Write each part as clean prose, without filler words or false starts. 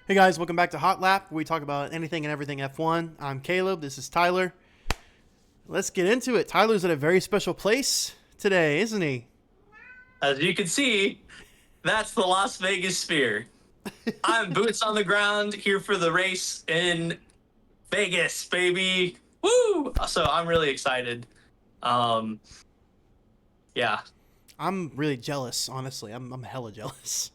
Hey guys, welcome back to Hotlap, where we talk about anything and everything F1. I'm Caleb, this is Tyler. Let's get into it. Tyler's at a very special place today, isn't he? As you can see, that's the Las Vegas Sphere. I'm boots on the ground here for the race in Vegas, baby. Woo! So I'm really excited. Um, yeah, I'm really jealous, honestly. I'm hella jealous.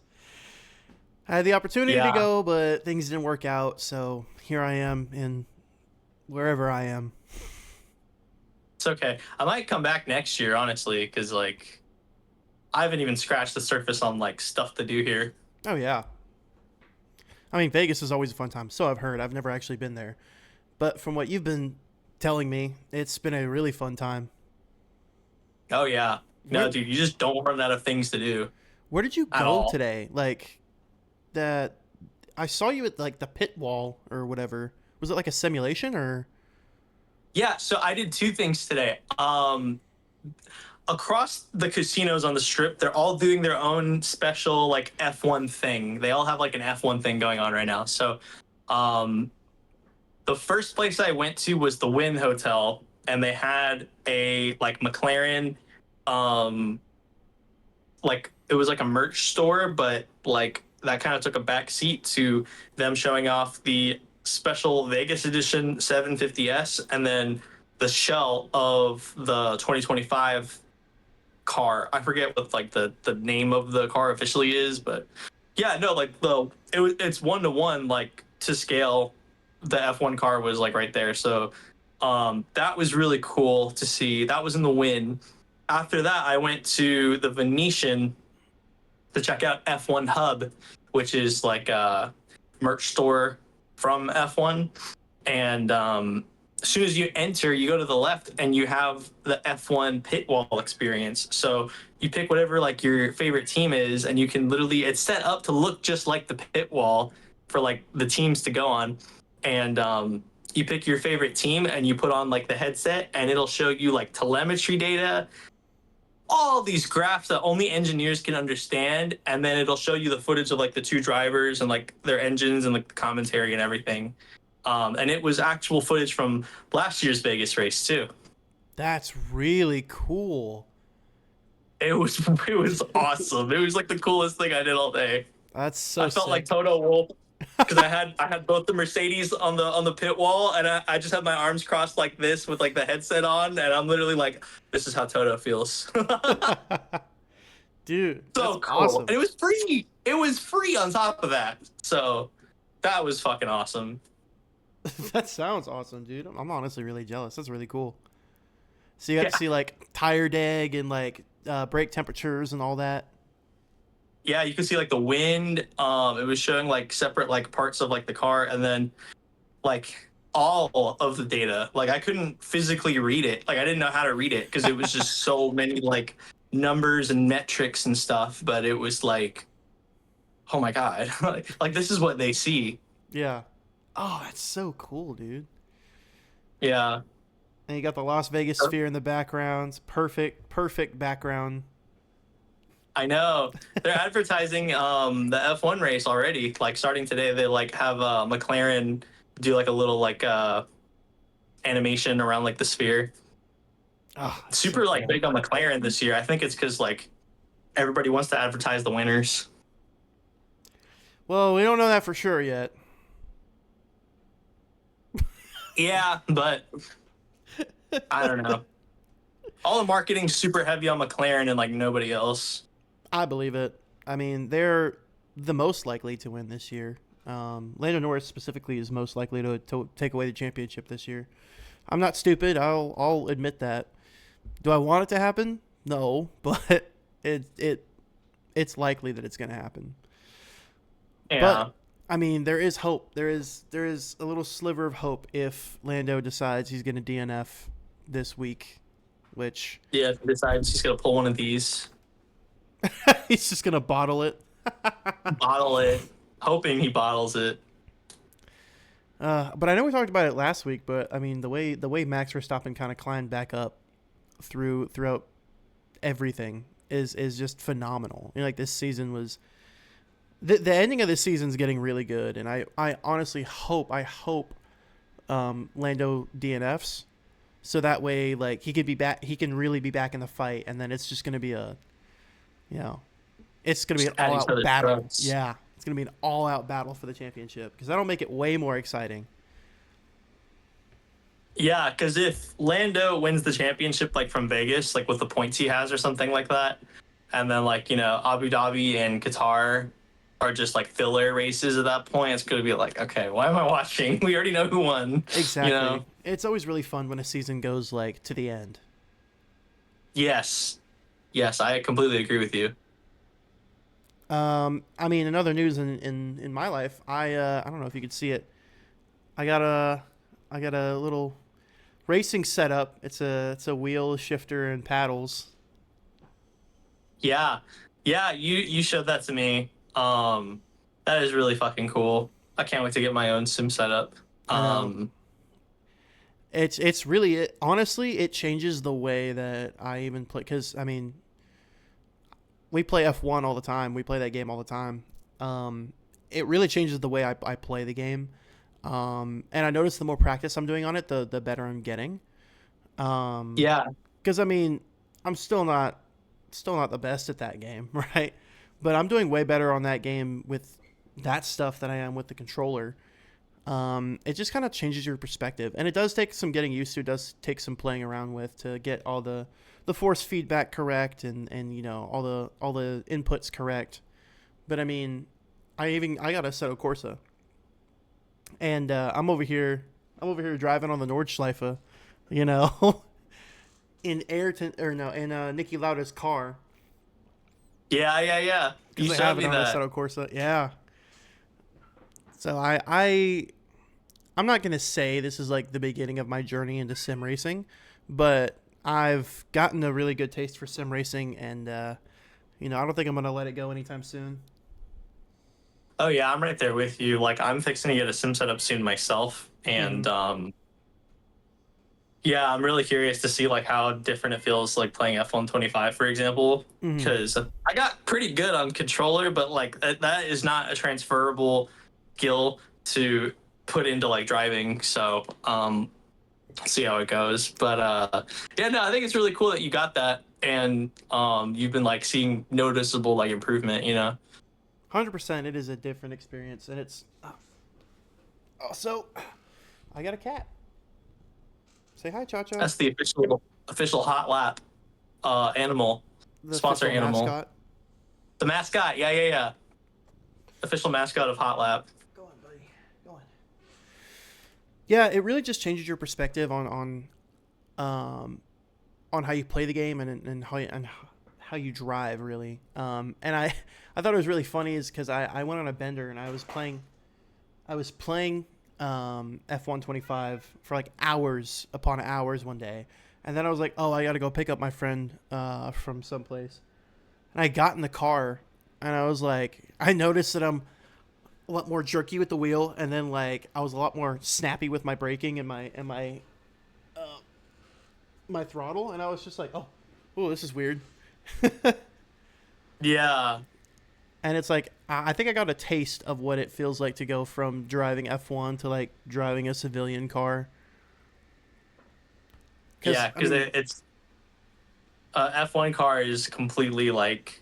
I had the opportunity to yeah, go, but things didn't work out, so here I am in wherever I am. it's okay. I might come back next year, honestly, because I haven't even scratched the surface on like stuff to do here. Oh, yeah. I mean, Vegas is always a fun time, so I've heard. I've never actually been there. But from what you've been telling me, it's been a really fun time. Oh yeah, Where, no, dude, you just don't run out of things to do where did you at go all. today? Like, that I saw you at like the pit wall or whatever. Was it like a simulation or? Yeah, so I did two things today. Across the casinos on the strip, they're all doing their own special like F1 thing. They all have like an F1 thing going on right now. So, um, the first place I went to was the Wynn Hotel, and they had a like McLaren, um, like it was like a merch store, but like that kind of took a back seat to them showing off the special Vegas edition 750S, and then the shell of the 2025 car. I forget what like the name of the car officially is, but yeah, no, like it's 1 to 1 like to scale. The F1 car was like right there, so that was really cool to see. That was in the win. After that, I went to the Venetian to check out F1 Hub, which is like a merch store from F1. And as soon as you enter, you go to the left and you have the F1 pit wall experience. So you pick whatever like your favorite team is, and you can literally it's set up to look just like the pit wall for like the teams to go on. And you pick your favorite team and you put on like the headset, and it'll show you like telemetry data, all these graphs that only engineers can understand, and then it'll show you the footage of like the two drivers and like their engines and like the commentary and everything. And it was actual footage from last year's Vegas race too. That's really cool. It was it was awesome. It was like the coolest thing I did all day. That's so I felt like sick. Toto Wolff because I had both the Mercedes on the pit wall, and I just had my arms crossed like this with like the headset on, and I'm literally like, this is how Toto feels. Dude, that's So cool. awesome. And it was free. It was free on top of that. So that was fucking awesome. That sounds awesome, dude. I'm honestly really jealous. That's really cool. So you got to Yeah. see like tire deg and like brake temperatures and all that. Yeah, you can see like the wind. It was showing like separate like parts of like the car, and then like all of the data. Like I couldn't physically read it. Like I didn't know how to read it because it was just so many like numbers and metrics and stuff. But it was like, oh my God. Like this is what they see. Yeah. Oh, that's so cool, dude. Yeah. And you got the Las Vegas sphere in the background. Perfect, perfect background. I know. They're advertising the F1 race already. Like starting today, they like have McLaren do like a little like animation around like the sphere. Oh, that's so Super like cool. big on McLaren this year. I think it's because like everybody wants to advertise the winners. Well, we don't know that for sure yet. Yeah, but I don't know. All the marketing's super heavy on McLaren and like nobody else. I believe it. I mean, they're the most likely to win this year. Lando Norris specifically is most likely to take away the championship this year. I'm not stupid. I'll admit that. Do I want it to happen? No, but it's likely that it's going to happen. Yeah. But I mean, there is hope. There is a little sliver of hope if Lando decides he's going to DNF this week, which Yeah, if he decides he's gonna pull one of these, he's just going to bottle it. bottle it, hoping he bottles it. But I know we talked about it last week. But I mean, the way Max Verstappen kind of climbed back up throughout everything is just phenomenal. You know, like this season was The ending of this season's getting really good, and I honestly hope Lando DNFs, so that way like he could be back, he can really be back in the fight, and then it's just gonna be a, you know, it's gonna be Just an at all each out other's battle. throats. Yeah, it's gonna be an all out battle for the championship because that'll make it way more exciting. Yeah, because if Lando wins the championship like from Vegas, like with the points he has or something like that, and then like Abu Dhabi and Qatar are just like filler races at that point, it's gonna be like, okay, why am I watching? We already know who won. You Exactly. know? It's always really fun when a season goes like to the end. Yes, yes, I completely agree with you. I mean, in other news in my life, I don't know if you could see it. I got a I got a little racing setup. It's a wheel shifter and paddles. Yeah, yeah, you showed that to me. That is really fucking cool. I can't wait to get my own sim setup. I know. Um, It's really honestly it changes the way that I even play because I mean we play F1 all the time. We play that game all the time. It really changes the way I play the game. And I notice the more practice I'm doing on it, the better I'm getting. yeah, Because I mean, I'm still not the best at that game, right? But I'm doing way better on that game with that stuff than I am with the controller. It just kind of changes your perspective, and it does take some getting used to. It does take some playing around with to get all the force feedback correct and all the inputs correct. But I mean, I got a Seto Corsa, and I'm over here driving on the Nordschleife, you know, in Ayrton or no in Nicky Lauda's car yeah, yeah, yeah. You because they showed have it me on a that. Seto Corsa. Yeah. So I'm not gonna say this is like the beginning of my journey into sim racing, but I've gotten a really good taste for sim racing, and I don't think I'm gonna let it go anytime soon. Oh yeah, I'm right there with you. Like I'm fixing to get a sim setup soon myself, Mm-hmm. and yeah, I'm really curious to see like how different it feels like playing F125, for example, Mm-hmm. because I got pretty good on controller, but like that is not a transferable skill to put into like driving. So see how it goes. But yeah, no, I think it's really cool that you got that, and you've been like seeing noticeable like improvement. 100%, it is a different experience, and it's also I got a cat. Say hi, Cha Cha, That's the official hot lap animal the sponsor official animal. mascot. The mascot, yeah, yeah, yeah. Official mascot of Hot Lap. Go on, buddy. Go on. Yeah, it really just changes your perspective um, on how you play the game and how you drive really. And I thought it was really funny is because I went on a bender and I was playing F125 for like hours upon hours one day, and then I was like, oh, I got to go pick up my friend from someplace, and I got in the car and I was like, I noticed that I'm a lot more jerky with the wheel, and then like I was a lot more snappy with my braking uh, my throttle, and I was just like, oh, this is weird. Yeah, And it's like I think I got a taste of what it feels like to go from driving F1 to like driving a civilian car. Because yeah, I because mean, it's F1 car is completely like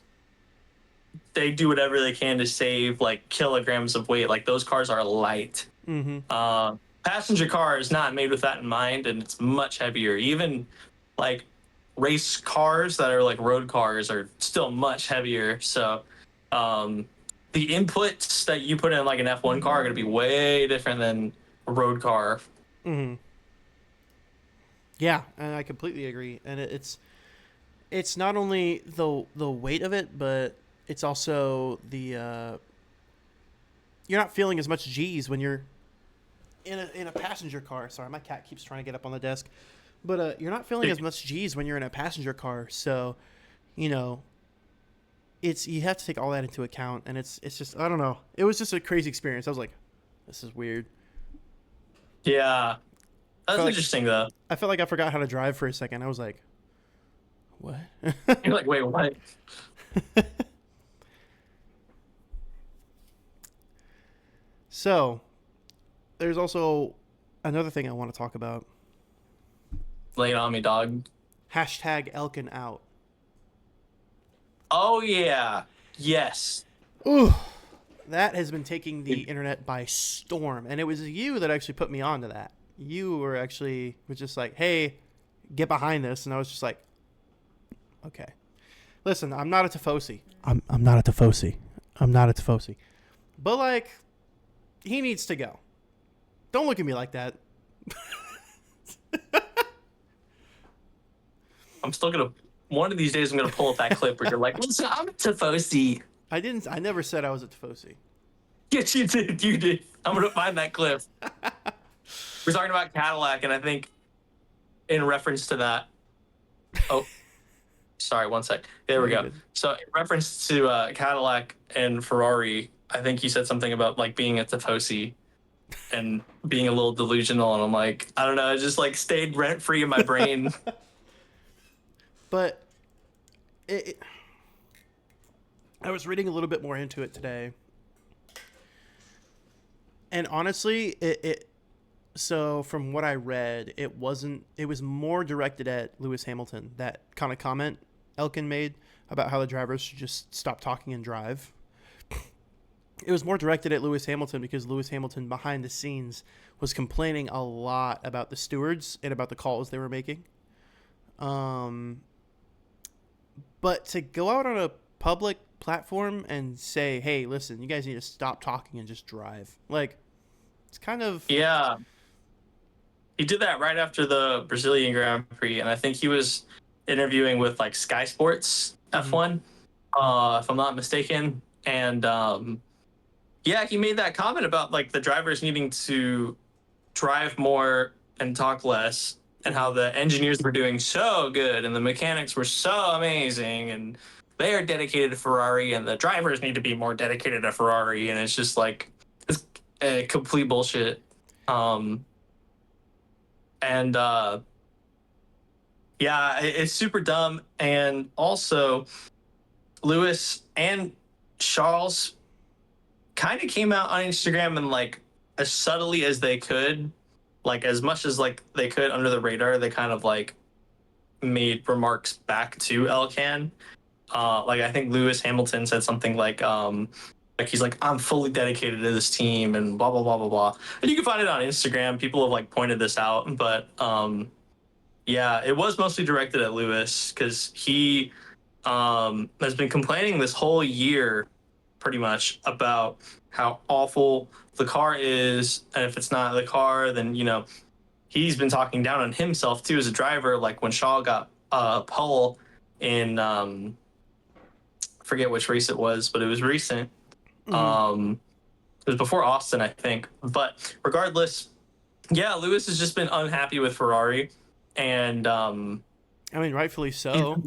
they do whatever they can to save like kilograms of weight. Like those cars are light. mm-hmm, Passenger car is not made with that in mind, and it's much heavier. Even like race cars that are like road cars are still much heavier. So um, the inputs that you put in like an F1 car are going to be way different than a road car. mm-hmm. Yeah, and I completely agree. And it's not only the weight of it, but it's also the you're not feeling as much G's when you're in a passenger car. Sorry, my cat keeps trying to get up on the desk. But you're not feeling as much G's when you're in a passenger car. So, you know, it's you have to take all that into account, and it's just I don't know. It was just a crazy experience. I was like, this is weird. Yeah, I that's felt like interesting though. I felt like I forgot how to drive for a second. I was like, what? You're like, wait, what? So there's also another thing I want to talk about. Lay it on me, dog. Hashtag Elkin out. Oh yeah. Yes. Ooh, that has been taking the internet by storm, and it was you that actually put me onto that. You were actually was just like, "Hey, get behind this," and I was just like, "Okay." Listen, I'm not a Tifosi. I'm not a Tifosi. I'm not a Tifosi. But like, he needs to go. Don't look at me like that. I'm still gonna. One of these days, I'm gonna pull up that clip where you're like, "Listen, I'm a Tifosi." I didn't. I never said I was a Tifosi. Yes, you did. You did. I'm gonna find that clip. We're talking about Cadillac, and I think in reference to that. Oh, sorry. One sec. There we You're go. good. So in reference to Cadillac and Ferrari, I think you said something about like being a Tifosi and being a little delusional, and I'm like, I don't know. It just like stayed rent free in my brain. But I was reading a little bit more into it today, and honestly, so from what I read, it wasn't. It was more directed at Lewis Hamilton. That kind of comment Elkin made about how the drivers should just stop talking and drive. It was more directed at Lewis Hamilton because Lewis Hamilton behind the scenes was complaining a lot about the stewards and about the calls they were making. But to go out on a public platform and say, "Hey, listen, you guys need to stop talking and just drive," like it's kind of Yeah, he did that right after the Brazilian Grand Prix, and I think he was interviewing with like Sky Sports mhm. F1, if I'm not mistaken. And yeah, he made that comment about like the drivers needing to drive more and talk less, and how the engineers were doing so good and the mechanics were so amazing, and they are dedicated to Ferrari, and the drivers need to be more dedicated to Ferrari, and it's just like it's complete bullshit. Um, and Yeah, it's super dumb. And also, Lewis and Charles kind of came out on Instagram and like as subtly as they could, like as much as like they could under the radar, they kind of like made remarks back to Elkan. Like I think Lewis Hamilton said something like he's like, I'm fully dedicated to this team and blah blah blah blah blah. And you can find it on Instagram. People have like pointed this out, but yeah, it was mostly directed at Lewis because he has been complaining this whole year pretty much about how awful the car is. And if it's not the car, then, you know, he's been talking down on himself too as a driver. Like when Shaw got pole in, forget which race it was, but it was recent. Mhm. Um, it was before Austin, I think. But regardless, yeah, Lewis has just been unhappy with Ferrari. And I mean, rightfully he's so.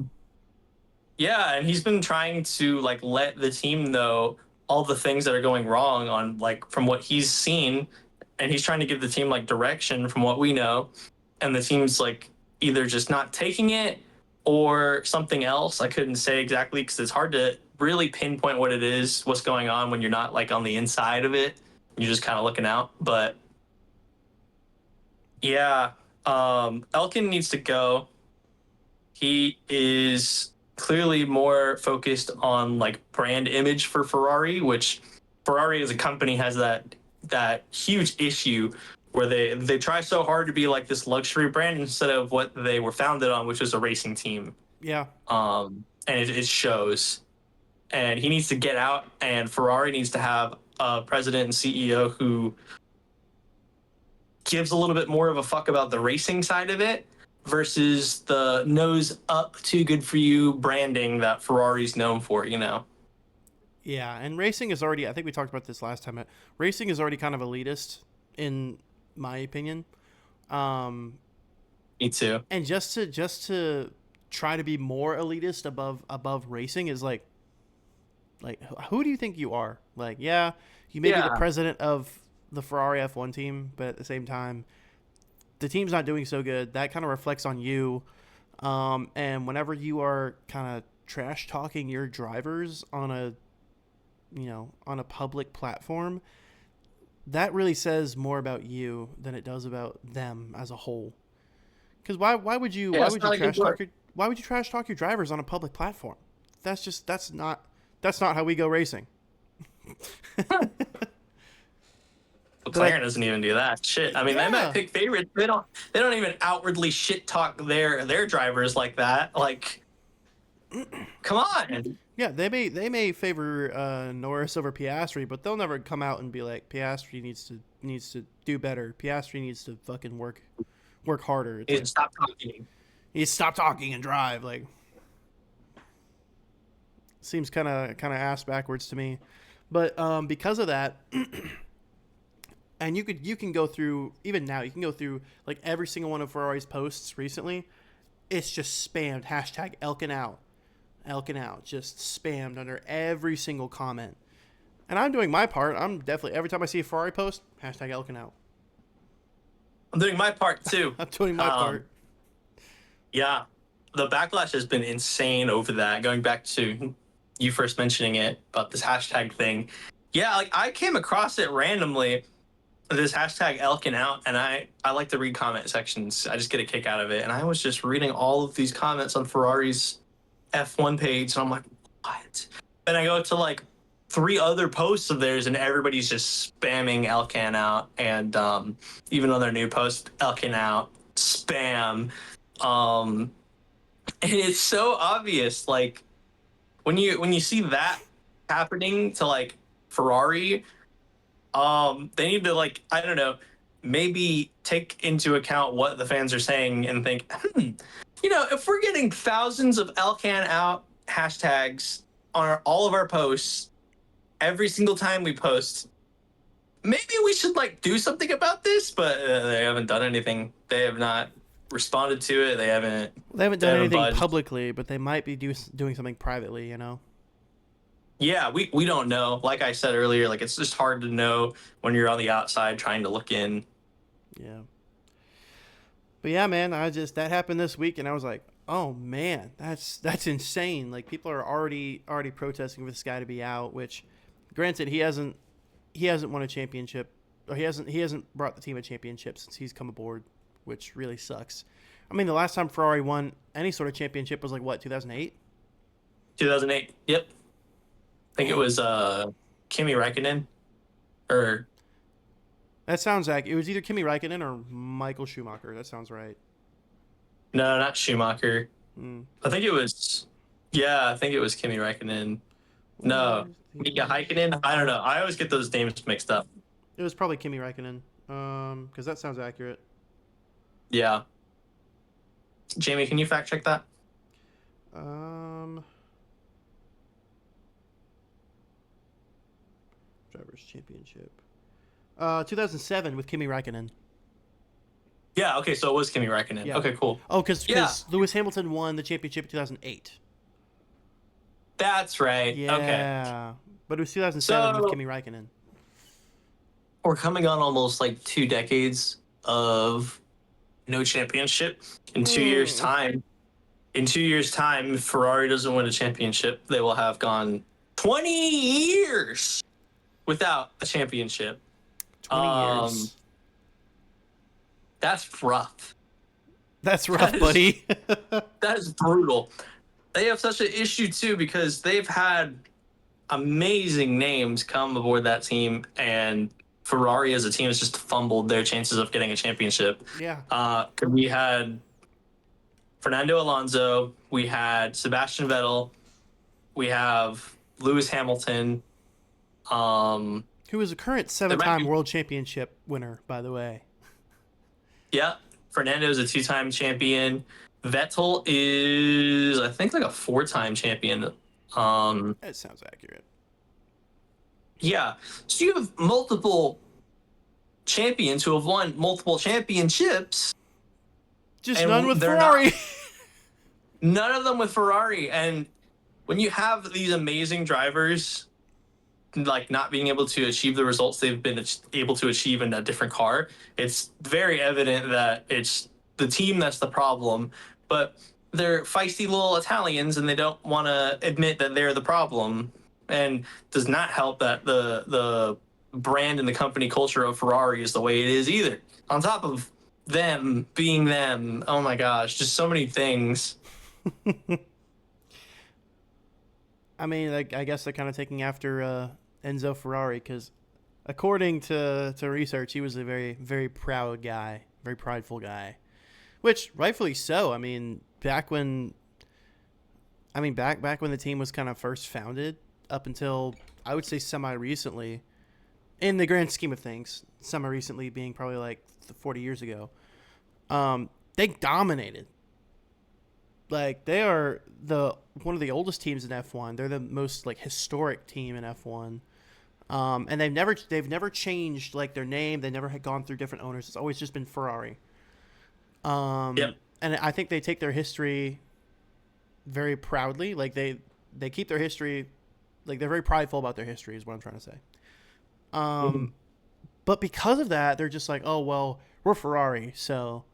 Yeah, and he's been trying to like let the team know all the things that are going wrong on like from what he's seen, and he's trying to give the team like direction from what we know, and the team's like either just not taking it or something else. I couldn't say exactly because it's hard to really pinpoint what it is, what's going on when you're not like on the inside of it. You're just kind of looking out. But yeah, Elkin needs to go. He is clearly more focused on like brand image for Ferrari, which Ferrari as a company has that huge issue where they try so hard to be like this luxury brand instead of what they were founded on, which was a racing team. Yeah. And it shows. And he needs to get out, and Ferrari needs to have a president and CEO who gives a little bit more of a fuck about the racing side of it versus the nose up too good for you branding that Ferrari's known for, you know. Yeah, and racing is already. I think we talked about this last time. Racing is already kind of elitist, in my opinion. Um, Me too. and just to try to be more elitist above racing is like who do you think you are? Like, yeah, you may be the Yeah. president of the Ferrari F1 team, but at the same time, the team's not doing so good. That kind of reflects on you. And whenever you are kind of trash talking your drivers on a public platform, that really says more about you than it does about them as a whole. Because Yeah, why that's would you not a good trash talk work. your why would you trash talk your drivers on a public platform? That's not how we go racing. But McLaren doesn't even do that. Shit. I mean, they might yeah, pick favorites. They don't even outwardly shit talk their drivers like that. Like, come on. yeah, they may favor Norris over Piastri, but they'll never come out and be like Piastri needs to do better. Piastri needs to fucking work harder. It's You like stop talking. he needs to stop talking and drive. Like seems kind of ass backwards to me. But because of that, and you can go through even now. You can go through like every single one of Ferrari's posts recently. It's just spammed hashtag Elkin out, just spammed under every single comment. And I'm doing my part. I'm definitely every time I see a Ferrari post, hashtag Elkin out. I'm doing my part too. I'm doing my Um, part. yeah, the backlash has been insane over that. Going back to you first mentioning it about this hashtag thing. Yeah, like I came across it randomly, this hashtag Elkin out, and I like to read comment sections. I just get a kick out of it, and I was just reading all of these comments on Ferrari's F1 page, and I'm like, what? Then I go to like three other posts of theirs, and everybody's just spamming Elkin out, and even on their new post, Elkin out, spam, and it's so obvious. Like when you see that happening to like Ferrari, they need to like I don't know, maybe take into account what the fans are saying and think, if we're getting thousands of Elcan out hashtags on all of our posts every single time we post, maybe we should like do something about this. But they haven't done anything. They have not responded to it. They haven't. They haven't They done haven't anything budged. publicly, but they might be doing something privately. You know. Yeah, we don't know. Like I said earlier, like it's just hard to know when you're on the outside trying to look in. Yeah. But yeah, man, that happened this week, and I was like, oh man, that's insane. Like people are already protesting for this guy to be out. Which, granted, he hasn't won a championship, or he hasn't brought the team a championship since he's come aboard, which really sucks. I mean, the last time Ferrari won any sort of championship was like what 2008. 2008. Yep. I think it was Kimi Räikkönen or That sounds like it was either Kimi Räikkönen or Michael Schumacher. That sounds right. no, not Schumacher. Mm. I think it was yeah, I think it was Kimi Räikkönen. No, Mika Häkkinen. I don't know. I always get those names mixed up. It was probably Kimi Räikkönen. Because that sounds accurate. Yeah. Jamie, can you fact check that? Um, Drivers' Championship. 2007 with Kimi Räikkönen. Yeah, okay, so it was Kimi Räikkönen. Yeah. Okay, cool. Oh, because Yeah. Lewis Hamilton won the championship in 2008. That's right. Yeah. Okay. But it was 2007 So with Kimi Räikkönen. we're coming on almost like 2 decades of no championship. In 2 years' time, if Ferrari doesn't win a championship, they will have gone 20 years without a championship. 20 years. That's rough. That's rough, that is- buddy. That is brutal. They have such an issue too because they've had amazing names come aboard that team, and Ferrari as a team has just fumbled their chances of getting a championship. Yeah. We had Fernando Alonso, we had Sebastian Vettel, we have Lewis Hamilton. Who is a current might 7-time be- world championship winner, by the way. Yeah, Fernando's a 2-time champion. Vettel is, I think, like a 4-time champion. That sounds accurate. Yeah, so you have multiple champions who have won multiple championships. Just And none with they're Ferrari. None of them with Ferrari. And when you have these amazing drivers, like not being able to achieve the results they've been able to achieve in a different car, it's very evident that it's the team that's the problem. But they're feisty little Italians, and they don't want to admit that they're the problem. And does not help that the brand and the company culture of Ferrari is the way it is either. On top of them being them, oh my gosh, just so many things. I mean, I guess they're kind of taking after Enzo Ferrari because, according to research, he was a very very proud guy, very prideful guy, which rightfully so. Back when the team was kind of first founded, up until I would say semi recently, in the grand scheme of things, semi recently being probably like 40 years ago, they dominated. Like they are the one of the oldest teams in F1. They're the most like historic team in F1. And they've never changed like their name. They never had gone through different owners. It's always just been Ferrari. Yep. And I think they take their history very proudly. Like they keep their history, like they're very prideful about their history. Is what I'm trying to say. But because of that, they're just like, oh well, we're Ferrari, so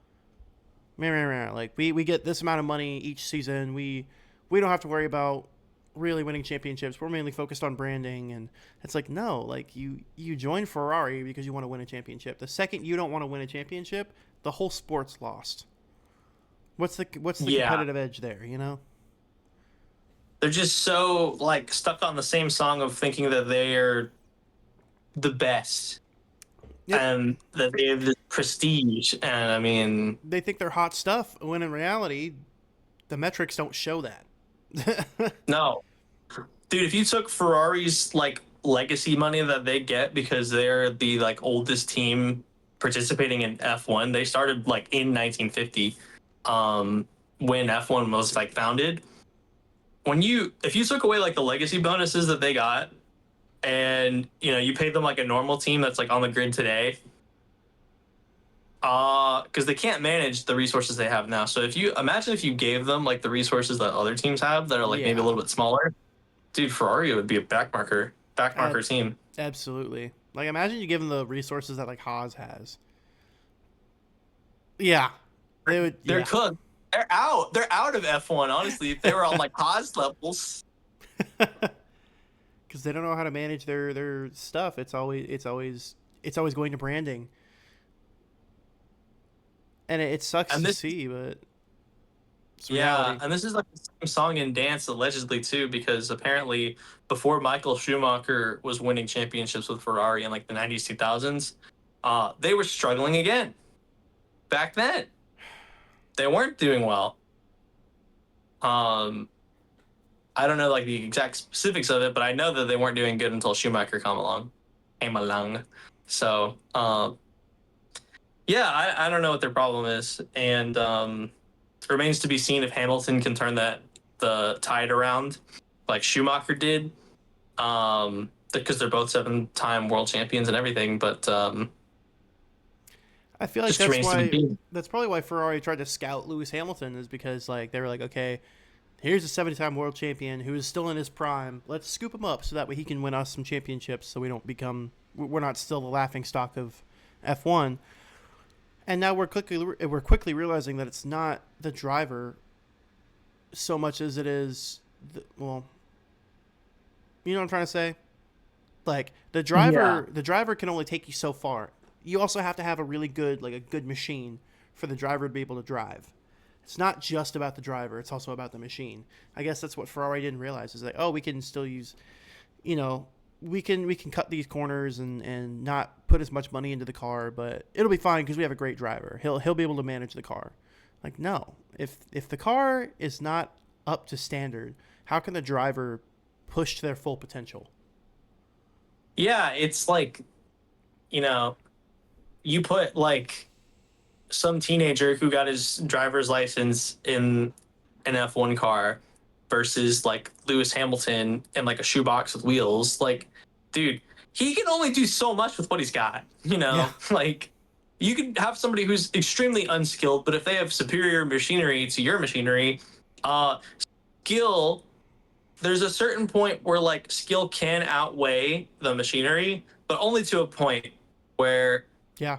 like we get this amount of money each season. We don't have to worry about really winning championships. We're mainly focused on branding, and it's like no, like you join Ferrari because you want to win a championship. The second you don't want to win a championship, the whole sport's lost. What's the Yeah. competitive edge there? You know? They're just so like stuck on the same song of thinking that they're the best. Yep. And that they have this prestige. And I mean, They think they're hot stuff when in reality, the metrics don't show that. no. Dude, if you took Ferrari's like legacy money that they get because they're the like oldest team participating in F1, they started like in 1950, when F1 was like founded. If you took away like the legacy bonuses that they got, and you paid them like a normal team that's like on the grid today, because they can't manage the resources they have now. So if you gave them like the resources that other teams have that are like maybe a little bit smaller, dude, Ferrari would be a backmarker team. Absolutely. Like imagine you give them the resources that like Haas has. Yeah, they would. They're Yeah. cooked. They're out. They're out of F1. Honestly, if they were on like Haas levels. Because they don't know how to manage their stuff. It's always going to branding, and it sucks to see, but it's reality. And this is like the same song and dance allegedly too, because apparently before Michael Schumacher was winning championships with Ferrari in like the 90s, 2000s, they were struggling again. Back then, they weren't doing well. I don't know like the exact specifics of it, but I know that they weren't doing good until Schumacher came along. So, yeah, I don't know what their problem is, and it remains to be seen if Hamilton can turn the tide around, like Schumacher did, because they're both 7-time world champions and everything. But I feel like just remains to be seen. that's probably why Ferrari tried to scout Lewis Hamilton is because like they were like, okay, here's a 70-time world champion who is still in his prime. Let's scoop him up so that way he can win us some championships, so we're not still the laughing stock of F1. And now we're quickly realizing that it's not the driver so much as it is well, you know what I'm trying to say? Like the driver can only take you so far. You also have to have a really good a good machine for the driver to be able to drive. It's not just about the driver, it's also about the machine. I guess that's what Ferrari didn't realize is like, oh, we can still use we can cut these corners and not put as much money into the car, but it'll be fine because we have a great driver. He'll be able to manage the car. Like no, if the car is not up to standard, how can the driver push to their full potential? Yeah, it's like, you put like some teenager who got his driver's license in an F1 car versus like Lewis Hamilton and like a shoebox with wheels. Like, dude, he can only do so much with what he's got, Yeah. Like, you could have somebody who's extremely unskilled, but if they have superior machinery to your machinery, skill, there's a certain point where like skill can outweigh the machinery, but only to a point where Yeah.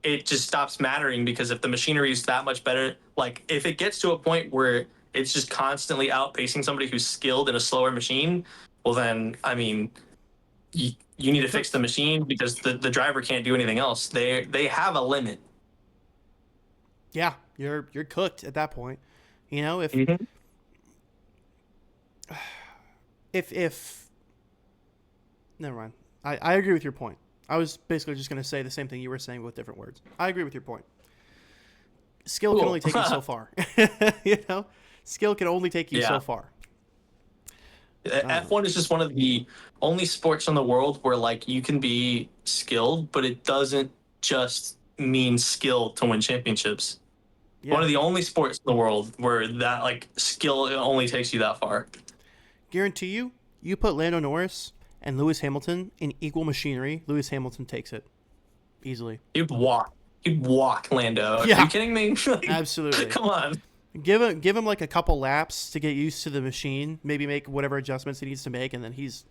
it just stops mattering, because if the machinery is that much better, like if it gets to a point where it's just constantly outpacing somebody who's skilled in a slower machine, well then, I mean, you need You're to fix cooked. the machine because the driver can't do anything else. They have a limit. Yeah, you're cooked at that point. You know, Mm-hmm. if never mind. I agree with your point. I was basically just going to say the same thing you were saying with different words. I agree with your point. Skill can only Cool. take you so far. You know, skill can only take you so Yeah. far. F1 is just one of the only sports in the world where like you can be skilled, but it doesn't just mean skill to win championships. One Yeah, of the only sports in the world where that like skill only takes you that far. guarantee you. You put Lando Norris and Lewis Hamilton in equal machinery. Lewis Hamilton takes it easily. You'd walk. You'd walk, Lando. Are you Yeah, kidding me? Like, absolutely. come on. Give him like a couple laps to get used to the machine. Maybe make whatever adjustments he needs to make, and then he's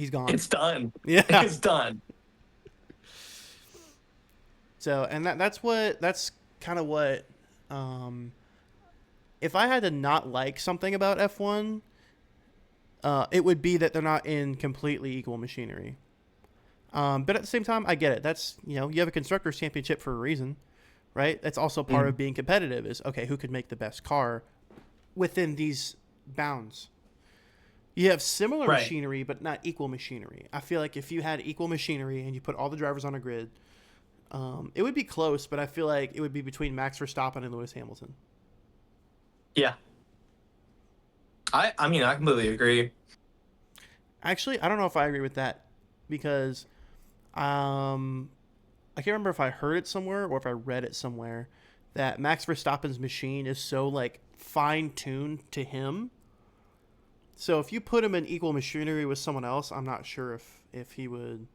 gone. It's done. Yeah. It's done. So, and that's kind of what if I had to not like something about F1, it would be that they're not in completely equal machinery. But at the same time, I get it. That's, you have a constructors championship for a reason, right? That's also part of being competitive. Is okay, who could make the best car within these bounds. You have similar Right. machinery, but not equal machinery. I feel like if you had equal machinery and you put all the drivers on a grid, it would be close, but I feel like it would be between Max Verstappen and Lewis Hamilton. Yeah. I mean, I completely agree. Actually, I don't know if I agree with that because I can't remember if I heard it somewhere or if I read it somewhere that Max Verstappen's machine is so like fine tuned to him. So if you put him in equal machinery with someone else, I'm not sure if he would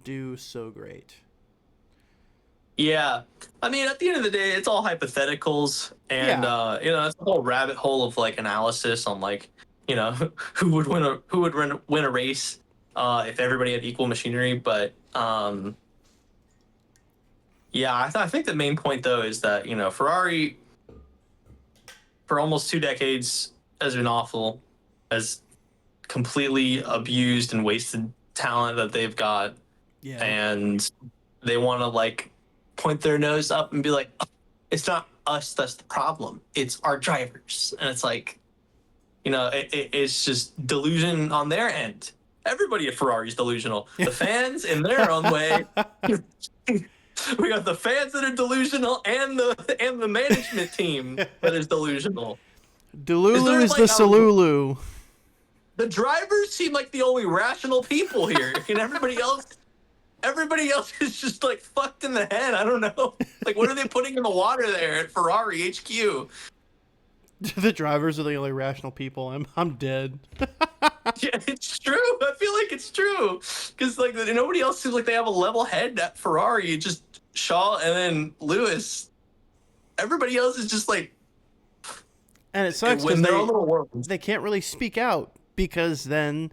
do so great. Yeah. I mean, at the end of the day, it's all hypotheticals, and Yeah, it's a whole rabbit hole of like analysis on like, who would win a race if everybody had equal machinery. But yeah, I think the main point though is that Ferrari for almost 2 decades has been awful, has completely abused and wasted talent that they've got, yeah. and they want to like point their nose up and be like, "Oh, it's not us that's the problem, it's our drivers," and it's like, it's just delusion on their end. Everybody at Ferrari is delusional. The fans in their own way. We got the fans that are delusional and the management team that is delusional. Is Delulu there is the like Salulu. the drivers seem like the only rational people here, and everybody else is just like fucked in the head. I don't know. Like, what are they putting in the water there at Ferrari HQ? The drivers are the only rational people. I'm dead. Yeah, it's true. I feel like it's true because like nobody else seems like they have a level head at Ferrari. Just Shaw and then Lewis. Everybody else is just like And it sucks because in their own little world. they can't really speak out because then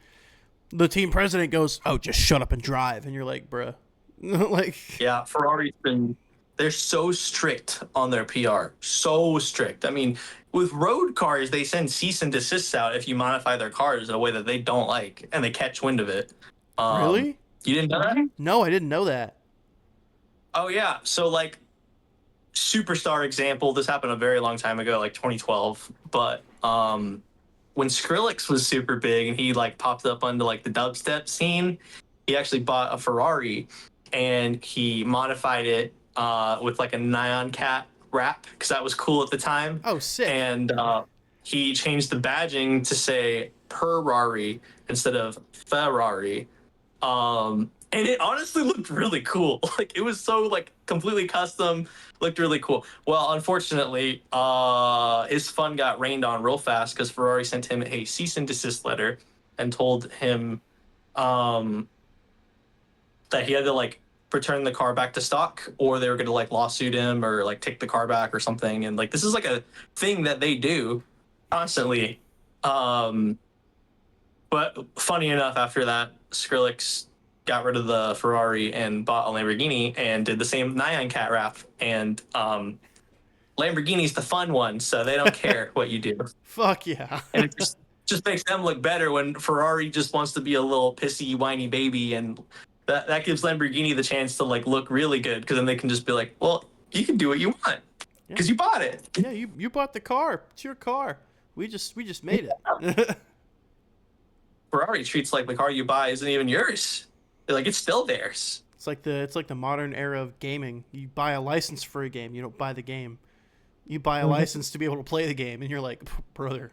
the team president goes, "Oh, just shut up and drive," and you're like, "Bruh," like, Yeah, Ferrari's been they're so strict on their PR. So strict. I mean, with road cars, they send cease and desists out if you modify their cars in a way that they don't like and they catch wind of it. really? You didn't know that? No, I didn't know that. Oh yeah. So like superstar example, this happened a very long time ago, like 2012. But when Skrillex was super big and he like popped up onto like the dubstep scene, he actually bought a Ferrari and he modified it with like a Nyan Cat wrap because that was cool at the time. Oh, sick. And he changed the badging to say Ferrari instead of Ferrari. And it honestly looked really cool. Like it was so like completely custom, looked really cool. Well, unfortunately, his fun got rained on real fast because Ferrari sent him a cease and desist letter and told him that he had to like return the car back to stock or they were going to like lawsuit him or like take the car back or something. And like this is like a thing that they do constantly. But funny enough, after that, Skrillex got rid of the Ferrari and bought a Lamborghini and did the same Nyan Cat wrap. And Lamborghini's the fun one, so they don't care what you do. Fuck yeah. And it just makes them look better when Ferrari just wants to be a little pissy, whiny baby, and that gives Lamborghini the chance to like look really good because then they can just be like, well, you can do what you want Yeah. because you bought it. Yeah, you bought the car. It's your car. We just made it. Ferrari treats like the car you buy isn't even yours. Like it's still theirs. It's like the modern era of gaming. You buy a license for a game. You don't buy the game. You buy a Mhm. license to be able to play the game, and you're like, brother.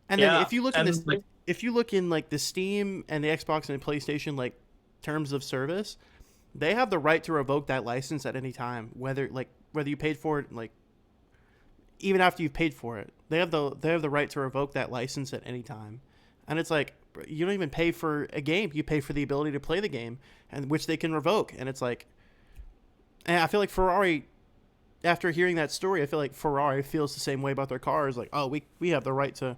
And then Yeah, if you look in and this, like, if you look in like the Steam and the Xbox and the PlayStation like terms of service, they have the right to revoke that license at any time, whether you paid for it, like even after you've paid for it, they have the right to revoke that license at any time. And it's like you don't even pay for a game; you pay for the ability to play the game, and which they can revoke. And it's like, and I feel like Ferrari. After hearing that story, I feel like Ferrari feels the same way about their cars. Like, oh, we have the right to.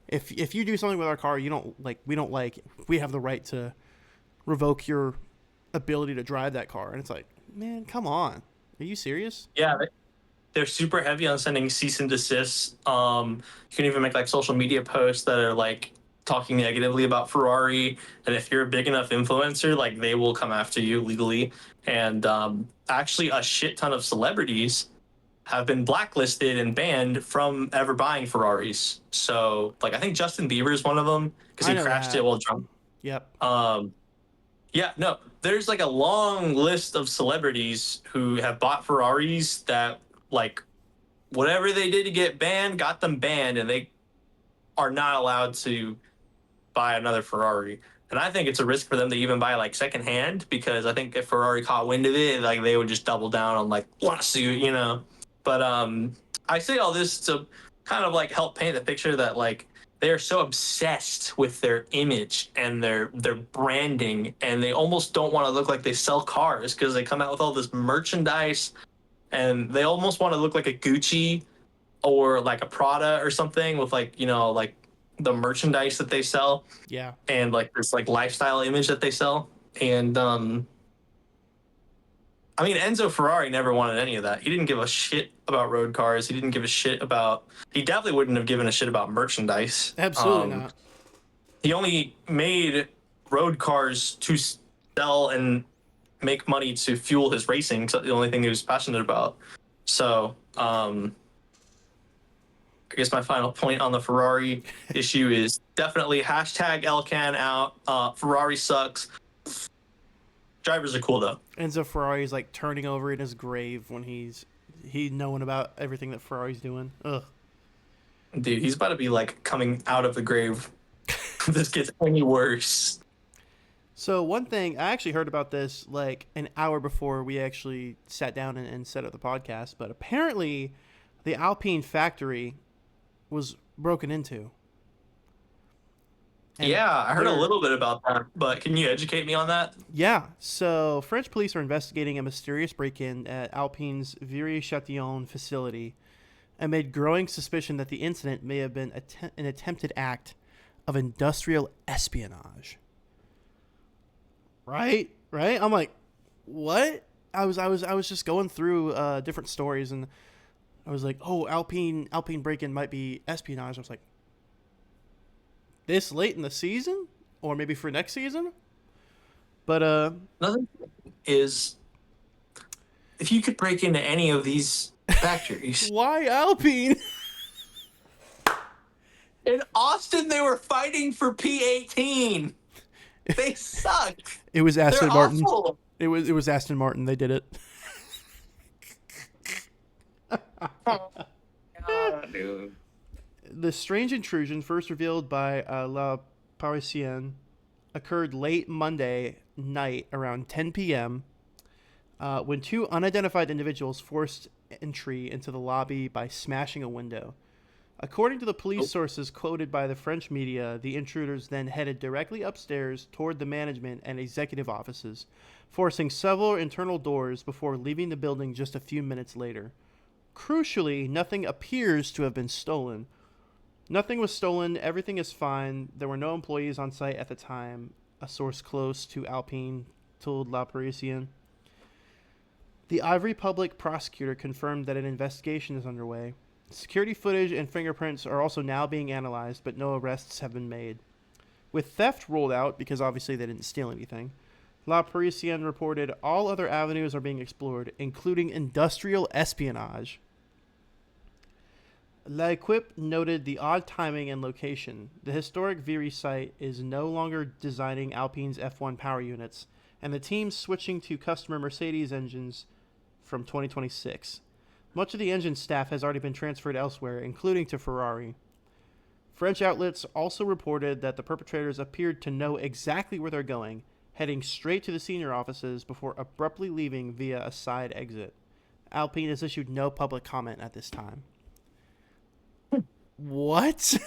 If you do something with our car, you don't like. We don't like. We have the right to revoke your ability to drive that car. And it's like, man, come on, are you serious? yeah, they're super heavy on sending cease and desist. You can even make like social media posts that are like talking negatively about Ferrari, and if you're a big enough influencer, like they will come after you legally. And actually, a shit ton of celebrities have been blacklisted and banned from ever buying Ferraris. So, like, I think Justin Bieber is one of them because I he know crashed it that. while drunk. Yep. Um, yeah, no, there's like a long list of celebrities who have bought Ferraris that like whatever they did to get banned got them banned, and they are not allowed to buy another Ferrari. And I think it's a risk for them to even buy like secondhand because I think if Ferrari caught wind of it, like they would just double down on like lawsuit, you know. But I say all this to kind of like help paint the picture that like they are so obsessed with their image and their branding, and they almost don't want to look like they sell cars because they come out with all this merchandise, and they almost want to look like a Gucci or like a Prada or something with like like the merchandise that they sell Yeah. and like this like lifestyle image that they sell. And I mean Enzo Ferrari never wanted any of that. He didn't give a shit about road cars. He didn't give a shit about. He definitely wouldn't have given a shit about merchandise. Absolutely not. He only made road cars to sell and make money to fuel his racing. So the only thing he was passionate about. So I guess my final point on the Ferrari issue is definitely hashtag Elcan out. Ferrari sucks. Drivers are cool though. Enzo Ferrari's like turning over in his grave when he knowing about everything that Ferrari's doing. Ugh. Dude, he's about to be like coming out of the grave. If this gets any worse. So one thing I actually heard about this like an hour before we actually sat down and set up the podcast, but apparently the Alpine factory was broken into. And Yeah, I heard a they're- little bit about that, but can you educate me on that? Yeah, so French police are investigating a mysterious break-in at Alpine's Viry-Châtillon facility amid growing suspicion that the incident may have been an attempted act of industrial espionage. Right? Right? I'm like, what? I was just going through different stories, and I was like, oh, Alpine break-in might be espionage. I was like, this late in the season, or maybe for next season. But Another thing is if you could break into any of these factories. why Alpine? In Austin, they were fighting for P18. They suck. It was Aston They're Martin. awful. It was Aston Martin. They did it. Dude. The strange intrusion, first revealed by La Parisienne, occurred late Monday night around 10 p.m. When two unidentified individuals forced entry into the lobby by smashing a window. According to the police sources quoted by the French media, the intruders then headed directly upstairs toward the management and executive offices, forcing several internal doors before leaving the building just a few minutes later. Crucially, nothing appears to have been stolen. Nothing was stolen. Everything is fine. There were no employees on site at the time, a source close to Alpine told La Parisienne. The Ivory Public prosecutor confirmed that an investigation is underway. Security footage and fingerprints are also now being analyzed, but no arrests have been made. With theft ruled out, because obviously they didn't steal anything, La Parisienne reported all other avenues are being explored, including industrial espionage. L'Equipe noted the odd timing and location. The historic Viry site is no longer designing Alpine's F1 power units, and the team's switching to customer Mercedes engines from 2026. Much of the engine staff has already been transferred elsewhere, including to Ferrari. French outlets also reported that the perpetrators appeared to know exactly where they're going, heading straight to the senior offices before abruptly leaving via a side exit. Alpine has issued no public comment at this time. What?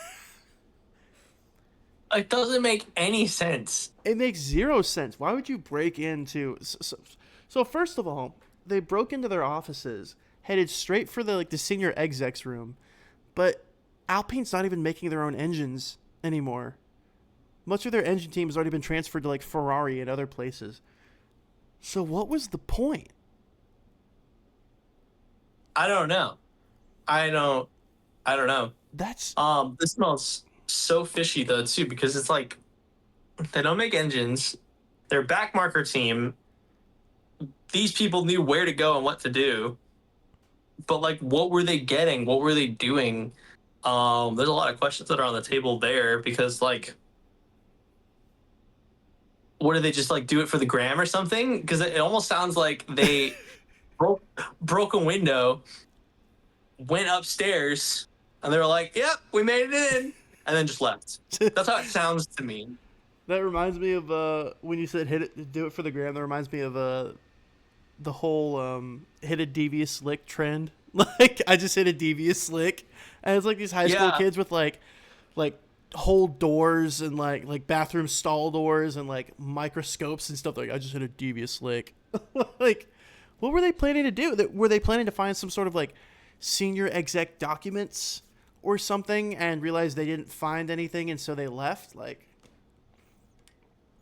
It doesn't make any sense. It makes zero sense. Why would you break into... So first of all, they broke into their offices, headed straight for the senior execs room, but Alpine's not even making their own engines anymore. Much of their engine team has already been transferred to like Ferrari and other places. So what was the point? I don't know. I don't know. That's This smells so fishy though too, because it's like they don't make engines. Their backmarker team, these people knew where to go and what to do. But like, what were they getting? What were they doing? There's a lot of questions that are on the table there, because like, what did they just like do it for the gram or something? Because it almost sounds like they broke a window, went upstairs, and they were like, "Yep, we made it in," and then just left. That's how it sounds to me. That reminds me of when you said do it for the gram. That reminds me of the whole hit a devious slick trend. Like I just hit a devious slick, and it's like these high school kids with like whole doors and like bathroom stall doors and like microscopes and stuff. Like I just hit a devious slick. Like, what were they planning to do? Were they planning to find some sort of like senior exec documents or something and realized they didn't find anything and so they left? Like,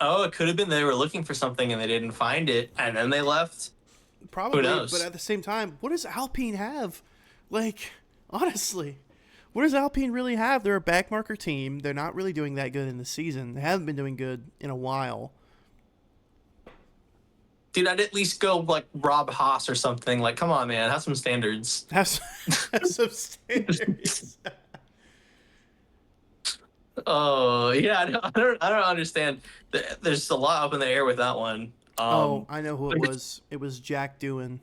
oh, it could have been they were looking for something and they didn't find it and then they left. probably. Who knows? But at the same time, what does Alpine have? Like, honestly, what does Alpine really have? They're a backmarker team. They're not really doing that good in the season. They haven't been doing good in a while. Dude, I'd at least go like Rob Haas or something. Like, come on, man, have some standards. Have some standards. Oh yeah, I don't understand. There's a lot up in the air with that one. I know who it was. It was Jack Doohan.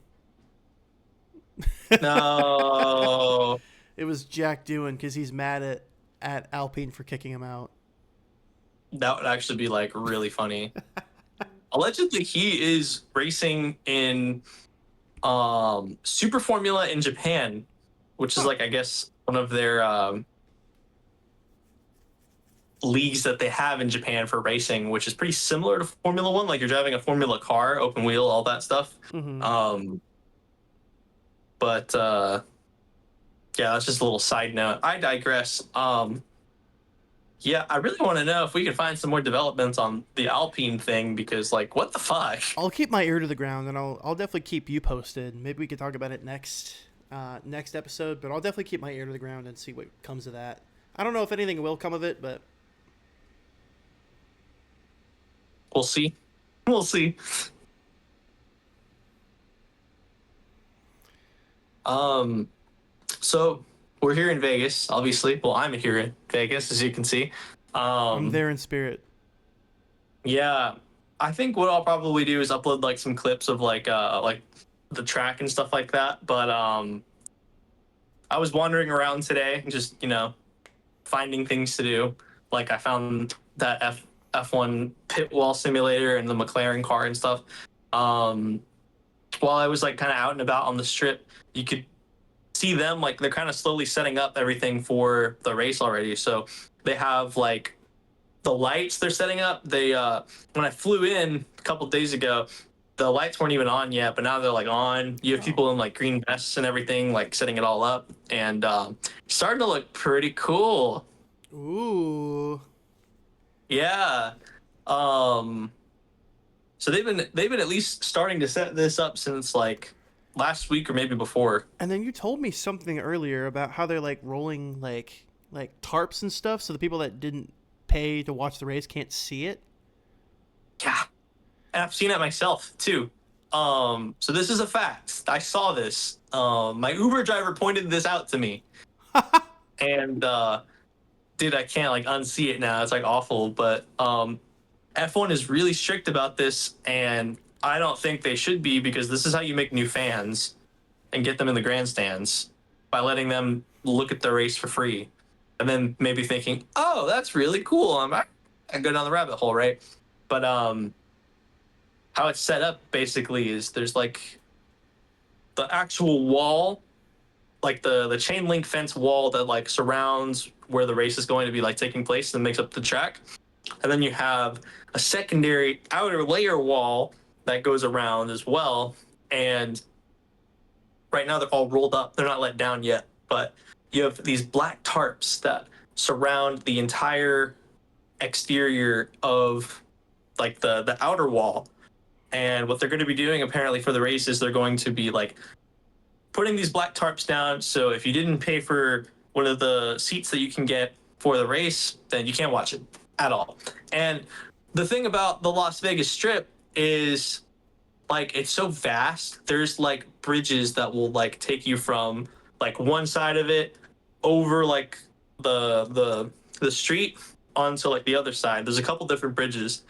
No. It was Jack Doohan because he's mad at Alpine for kicking him out. That would actually be like really funny. Allegedly, he is racing in Super Formula in Japan, which is like, I guess, one of their leagues that they have in Japan for racing, which is pretty similar to Formula One. Like you're driving a Formula car, open wheel, all that stuff. Mm-hmm. But yeah, that's just a little side note. I digress. Yeah, I really want to know if we can find some more developments on the Alpine thing, because like, what the fuck? I'll keep my ear to the ground, and I'll definitely keep you posted. Maybe we could talk about it next episode, but I'll definitely keep my ear to the ground and see what comes of that. I don't know if anything will come of it, but We'll see. We'll see. So we're here in Vegas, obviously. Well, I'm here in Vegas, as you can see. I'm there in spirit. Yeah, I think what I'll probably do is upload like some clips of like the track and stuff like that. But I was wandering around today, just finding things to do. Like I found that F1 pit wall simulator and the McLaren car and stuff. While I was like kind of out and about on the strip, you could see them like they're kind of slowly setting up everything for the race already. So they have like the lights they're setting up. They when I flew in a couple days ago, the lights weren't even on yet, but now they're like on. You have people in like green vests and everything, like setting it all up, and starting to look pretty cool. Ooh. Yeah. So they've been at least starting to set this up since like last week or maybe before. And then you told me something earlier about how they're like rolling like tarps and stuff, so the people that didn't pay to watch the race can't see it. Yeah, and I've seen it myself too. So this is a fact. I saw this. My Uber driver pointed this out to me, and dude, I can't like unsee it now. It's like awful, but F1 is really strict about this, and I don't think they should be because this is how you make new fans and get them in the grandstands by letting them look at the race for free, and then maybe thinking, "Oh, that's really cool." I go down the rabbit hole, right? But how it's set up basically is there's like the actual wall, like the chain link fence wall that like surrounds where the race is going to be like taking place and makes up the track. And then you have a secondary outer layer wall that goes around as well. And right now they're all rolled up. They're not let down yet, but you have these black tarps that surround the entire exterior of like the outer wall. And what they're going to be doing apparently for the race is they're going to be like putting these black tarps down. So if you didn't pay for one of the seats that you can get for the race, then you can't watch it at all. And the thing about the Las Vegas Strip is like it's so vast. There's like bridges that will like take you from like one side of it over like the street onto like the other side. There's a couple different bridges.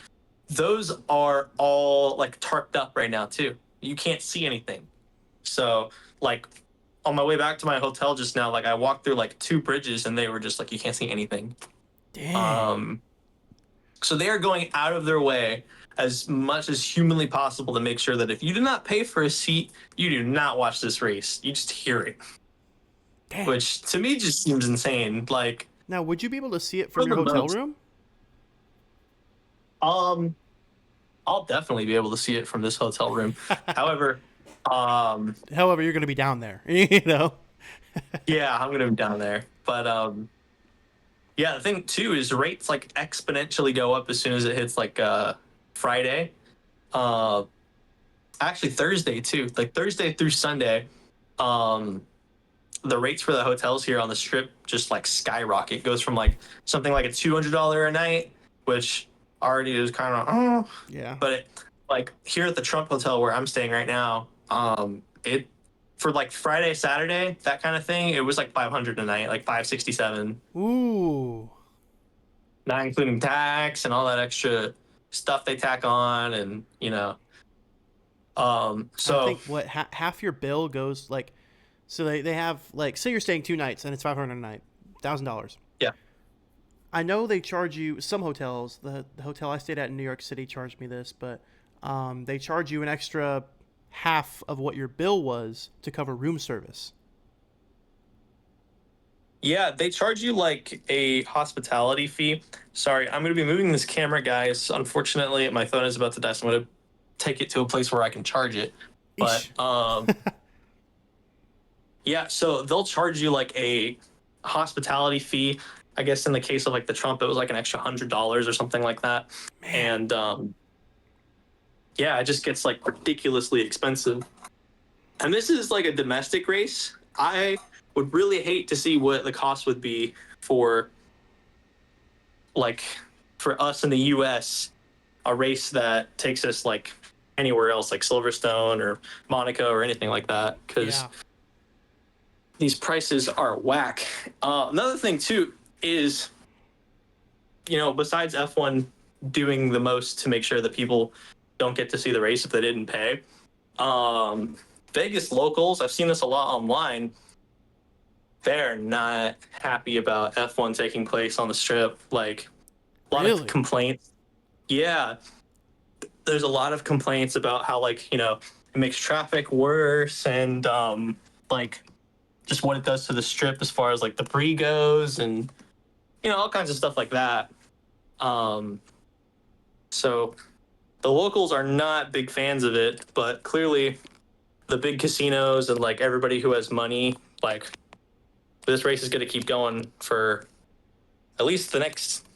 Those are all like tarped up right now too. You can't see anything. So like on my way back to my hotel just now, like I walked through like two bridges and they were just like you can't see anything. Dang. So they are going out of their way as much as humanly possible to make sure that if you do not pay for a seat, you do not watch this race. You just hear it, Dang. which to me just seems insane. Like Now, would you be able to see it for from your the hotel most, room? um, I'll definitely be able to see it from this hotel room. However, However, you're going to be down there, you know? yeah, I'm gonna be down there. But yeah, the thing too is rates like exponentially go up as soon as it hits like Friday. Uh, Actually Thursday too. Like Thursday through Sunday, um, the rates for the hotels here on the strip just like skyrocket. It goes from like something like a $200 a night, which already is kind of Yeah. but it, like here at the Trump Hotel where I'm staying right now, it for like Friday, Saturday, that kind of thing, it was like 500 a night, like 567, Ooh. not including tax and all that extra stuff they tack on, and I so think what half your bill goes like, so they have like, say you're staying 2 nights and it's 500 a night, $1,000. yeah, I know they charge you some hotels. The hotel I stayed at in New York City charged me this, but they charge you an extra half of what your bill was to cover room service. yeah, they charge you like a hospitality fee. Sorry, I'm going to be moving this camera, guys. Unfortunately, my phone is about to die, so I'm going to take it to a place where I can charge it. But Eesh. yeah, so they'll charge you like a hospitality fee. I guess in the case of like the Trump, it was like an extra $100 or something like that. Man. And yeah, it just gets like ridiculously expensive. And this is like a domestic race. I would really hate to see what the cost would be for like for us in the US, a race that takes us like anywhere else, like Silverstone or Monaco or anything like that, because Yeah. these prices are whack. Another thing too is, besides F1 doing the most to make sure that people don't get to see the race if they didn't pay, Vegas locals, I've seen this a lot online, they're not happy about F1 taking place on the strip. Like a lot of Really? complaints. Yeah, there's a lot of complaints about how like it makes traffic worse, and like just what it does to the strip as far as like debris goes, and all kinds of stuff like that. Um, so the locals are not big fans of it, but clearly the big casinos and like everybody who has money, like this race is going to keep going for at least the next,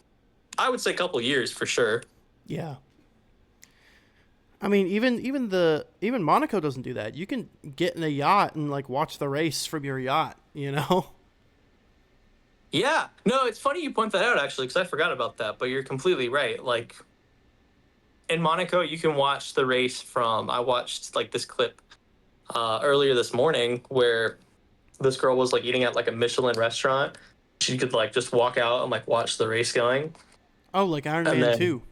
I would say, couple years for sure. Yeah. I mean, even Monaco doesn't do that. You can get in a yacht and like watch the race from your yacht. You know? Yeah, no, it's funny you point that out actually, because I forgot about that. But you're completely right. Like in Monaco, you can watch the race from. I watched like this clip earlier this morning where this girl was like eating at like a Michelin restaurant. She could like just walk out and like watch the race going, Oh, like Iron and Man then 2.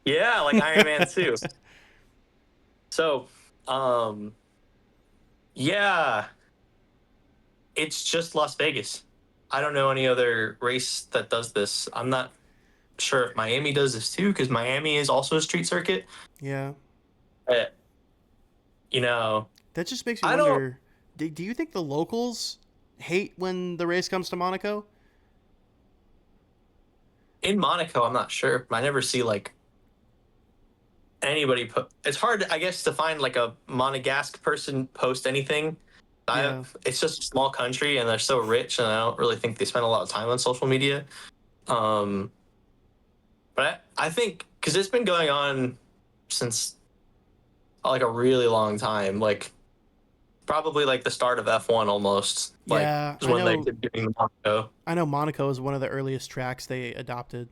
yeah, like Iron Man too. So, um, yeah, it's just Las Vegas. I don't know any other race that does this. I'm not sure if Miami does this too, because Miami is also a street circuit. Yeah. But, you know, That just makes me I don't. wonder. Do you think the locals hate when the race comes to Monaco? In Monaco, I'm not sure. I never see like anybody put. It's hard, I guess, to find like a Monegasque person post anything. Yeah. It's just a small country and they're so rich, and I don't really think they spend a lot of time on social media. Um, but I think because it's been going on since like a really long time, like probably like the start of F1 almost, like Yeah, is when they did doing the Monaco. I know Monaco is one of the earliest tracks they adopted.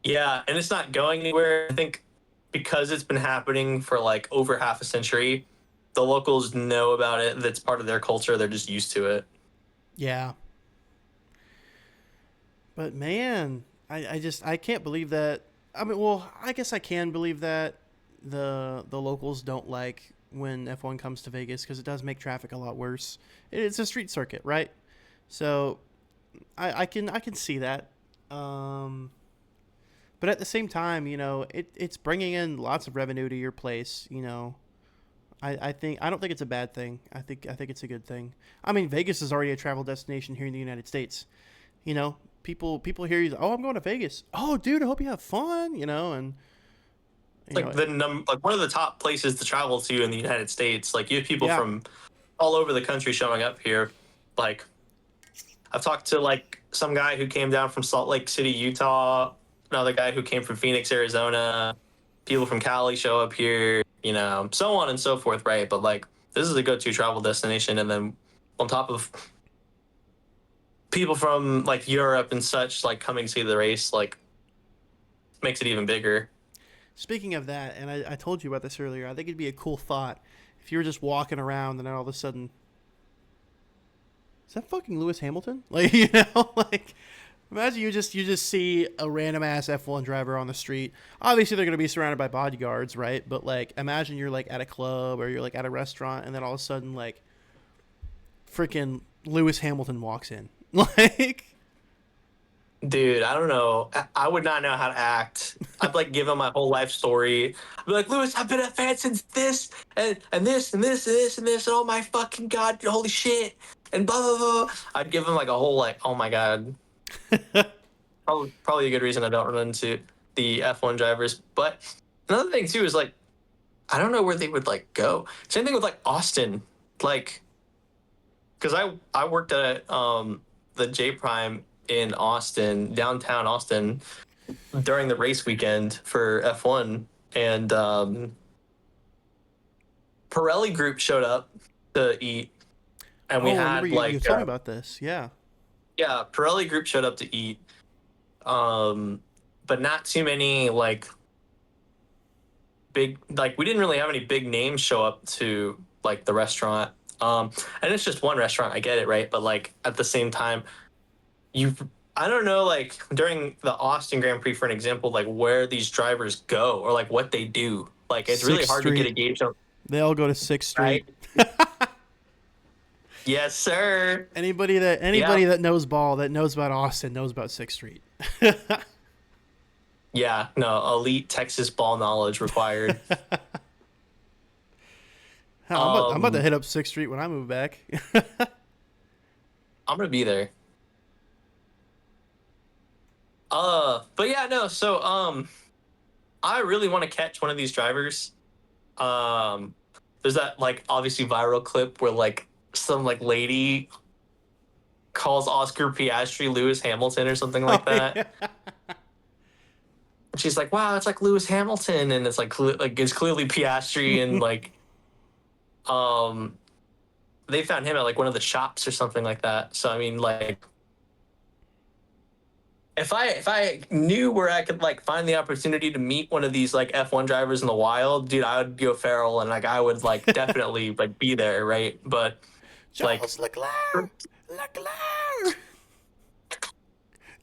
Yeah, and it's not going anywhere. I think because it's been happening for like over half a century, the locals know about it. That's part of their culture. They're just used to it. Yeah. But man, I just I can't believe that. I mean, well, I guess I can believe that the locals don't like when F1 comes to Vegas because it does make traffic a lot worse. It's a street circuit, right? So I can see that. Um, but at the same time, it's bringing in lots of revenue to your place. I don't think it's a bad thing. I think it's a good thing. I mean, Vegas is already a travel destination here in the United States. People hear you. Oh, I'm going to Vegas. Oh, dude, I hope you have fun. And It's you like know, like one of the top places to travel to in the United States. Like you have people yeah. from all over the country showing up here. Like I've talked to like some guy who came down from Salt Lake City, Utah, another guy who came from Phoenix, Arizona. People from Cali show up here, so on and so forth, right? But like this is a go-to travel destination, and then on top of people from like Europe and such like coming to see the race, like makes it even bigger. Speaking of that, and I told you about this earlier. I think it'd be a cool thought if you were just walking around and then all of a sudden, is that fucking Lewis Hamilton? Like like imagine you just see a random ass F1 driver on the street. Obviously, they're gonna be surrounded by bodyguards, right? But like, imagine you're like at a club or you're like at a restaurant, and then all of a sudden, like, freaking Lewis Hamilton walks in. Like, Dude, I don't know. I would not know how to act. I'd like give him my whole life story. I'd be like, Lewis, I've been a fan since this and this and this and this and this and oh my fucking god, holy shit, and blah blah blah. I'd give him like a whole like, oh my god. Probably a good reason I don't run into the F1 drivers. But another thing too is like I don't know where they would like go. Same thing with like Austin, like because I worked at the J Prime in Austin, downtown Austin, during the race weekend for F1, and Pirelli Group showed up to eat, and we oh, I remember had you like told me about this. Yeah. yeah, Pirelli Group showed up to eat, um, but not too many like big like we didn't really have any big names show up to like the restaurant. And it's just one restaurant, I get it, right? But like at the same time, you I don't know like during the Austin Grand Prix for an example like where these drivers go or like what they do. Like it's really Sixth hard to get a Street. gauge on, They all go to Sixth Street. right? Yes, sir. Anybody that Yeah. anybody that knows ball that knows about Austin knows about Sixth Street. Yeah, no, elite Texas ball knowledge required. Hell, I'm about to um hit up Sixth Street when I move back. I'm gonna be there. But yeah, no, so I really want to catch one of these drivers. Um there's that like obviously viral clip where like some like lady calls Oscar Piastri Lewis Hamilton or something Oh like that. yeah. she's like, wow, it's like Lewis Hamilton, and it's like it's clearly Piastri, and like they found him at like one of the shops or something like that. So I mean, like if I knew where I could like find the opportunity to meet one of these like F1 drivers in the wild, dude, I would go feral and like I would like definitely like be there, right? But like, Charles Leclerc, Leclerc,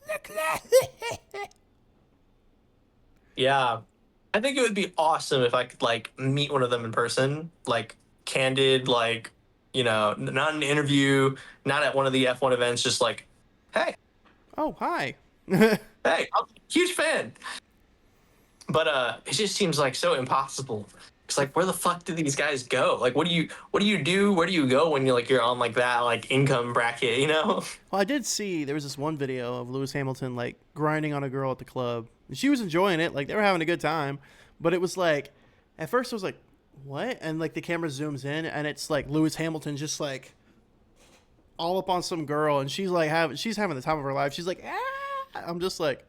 Leclerc. yeah, I think it would be awesome if I could like meet one of them in person, like candid, like not an interview, not at one of the F1 events, just like, hey, Oh, hi. hey, I'm a huge fan. But it just seems like so impossible. It's like, where the fuck do these guys go? Like, what do you do? Where do you go when you're on like that like income bracket? Well, I did see there was this one video of Lewis Hamilton like grinding on a girl at the club. She was enjoying it, like they were having a good time. But it was like, at first it was like, what? And like the camera zooms in, and it's like Lewis Hamilton just like all up on some girl, and she's having the time of her life. She's like, ah. I'm just like,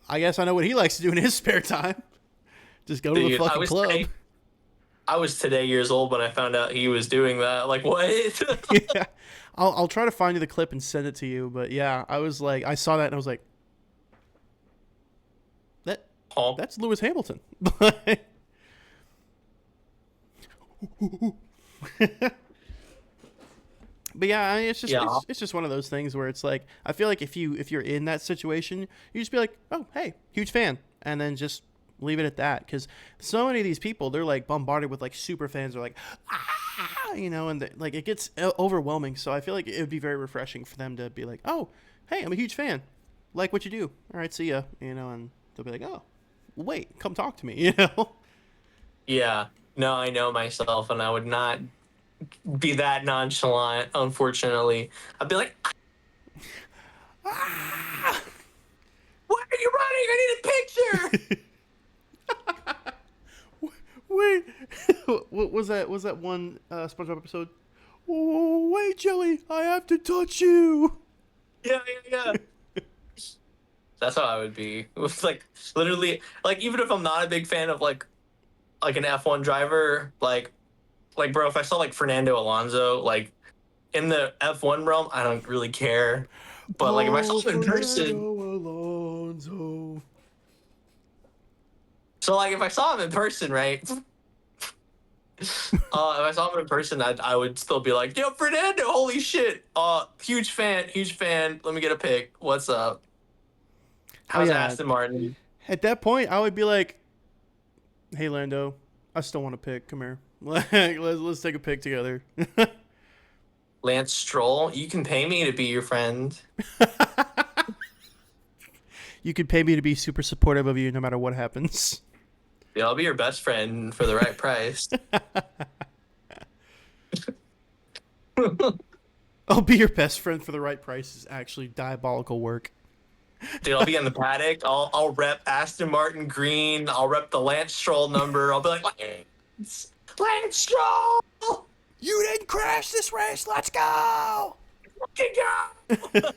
I guess I know what he likes to do in his spare time. Just go to the Dude, fucking club. I was today years old when I found out he was doing that. Like, what? Yeah, I'll try to find you the clip and send it to you. But yeah, I was like, I saw that and I was like, Oh, that's Lewis Hamilton. But yeah, I mean, it's just one of those things where it's like I feel like if you're in that situation, you just be like, oh hey, huge fan, and then just leave it at that. Because so many of these people, they're like bombarded with like super fans. They're like, ah, and like it gets overwhelming. So I feel like it would be very refreshing for them to be like, oh hey, I'm a huge fan, like what you do. All right, see ya, and they'll be like, oh wait, come talk to me, yeah. No, I know myself, and I would not be that nonchalant. Unfortunately, I'd be like, Ah! why are you running? I need a picture. Wait, what was that? Was that one SpongeBob episode? Oh, wait, Jelly, I have to touch you. Yeah. That's how I would be. It was like literally, like even if I'm not a big fan of like an F1 driver, like bro, if I saw like Fernando Alonso like in the F1 realm, I don't really care. But like if I saw him in person, Alonso. so like if I saw him in person, right? If I saw him in person, I would still be like, yo, Fernando, holy shit. Huge fan. Let me get a pic. What's up? How's Aston Martin? At that point, I would be like, hey, Lando, I still want to pick. Come here. Let's take a pic together. Lance Stroll, you can pay me to be your friend. You could pay me to be super supportive of you no matter what happens. Yeah, I'll be your best friend for the right price. I'll be your best friend for the right price is actually diabolical work. Dude, I'll be in the paddock. I'll rep Aston Martin green. I'll rep the Lance Stroll number. I'll be like, Lance Stroll! You didn't crash this race. Let's go! Fucking go!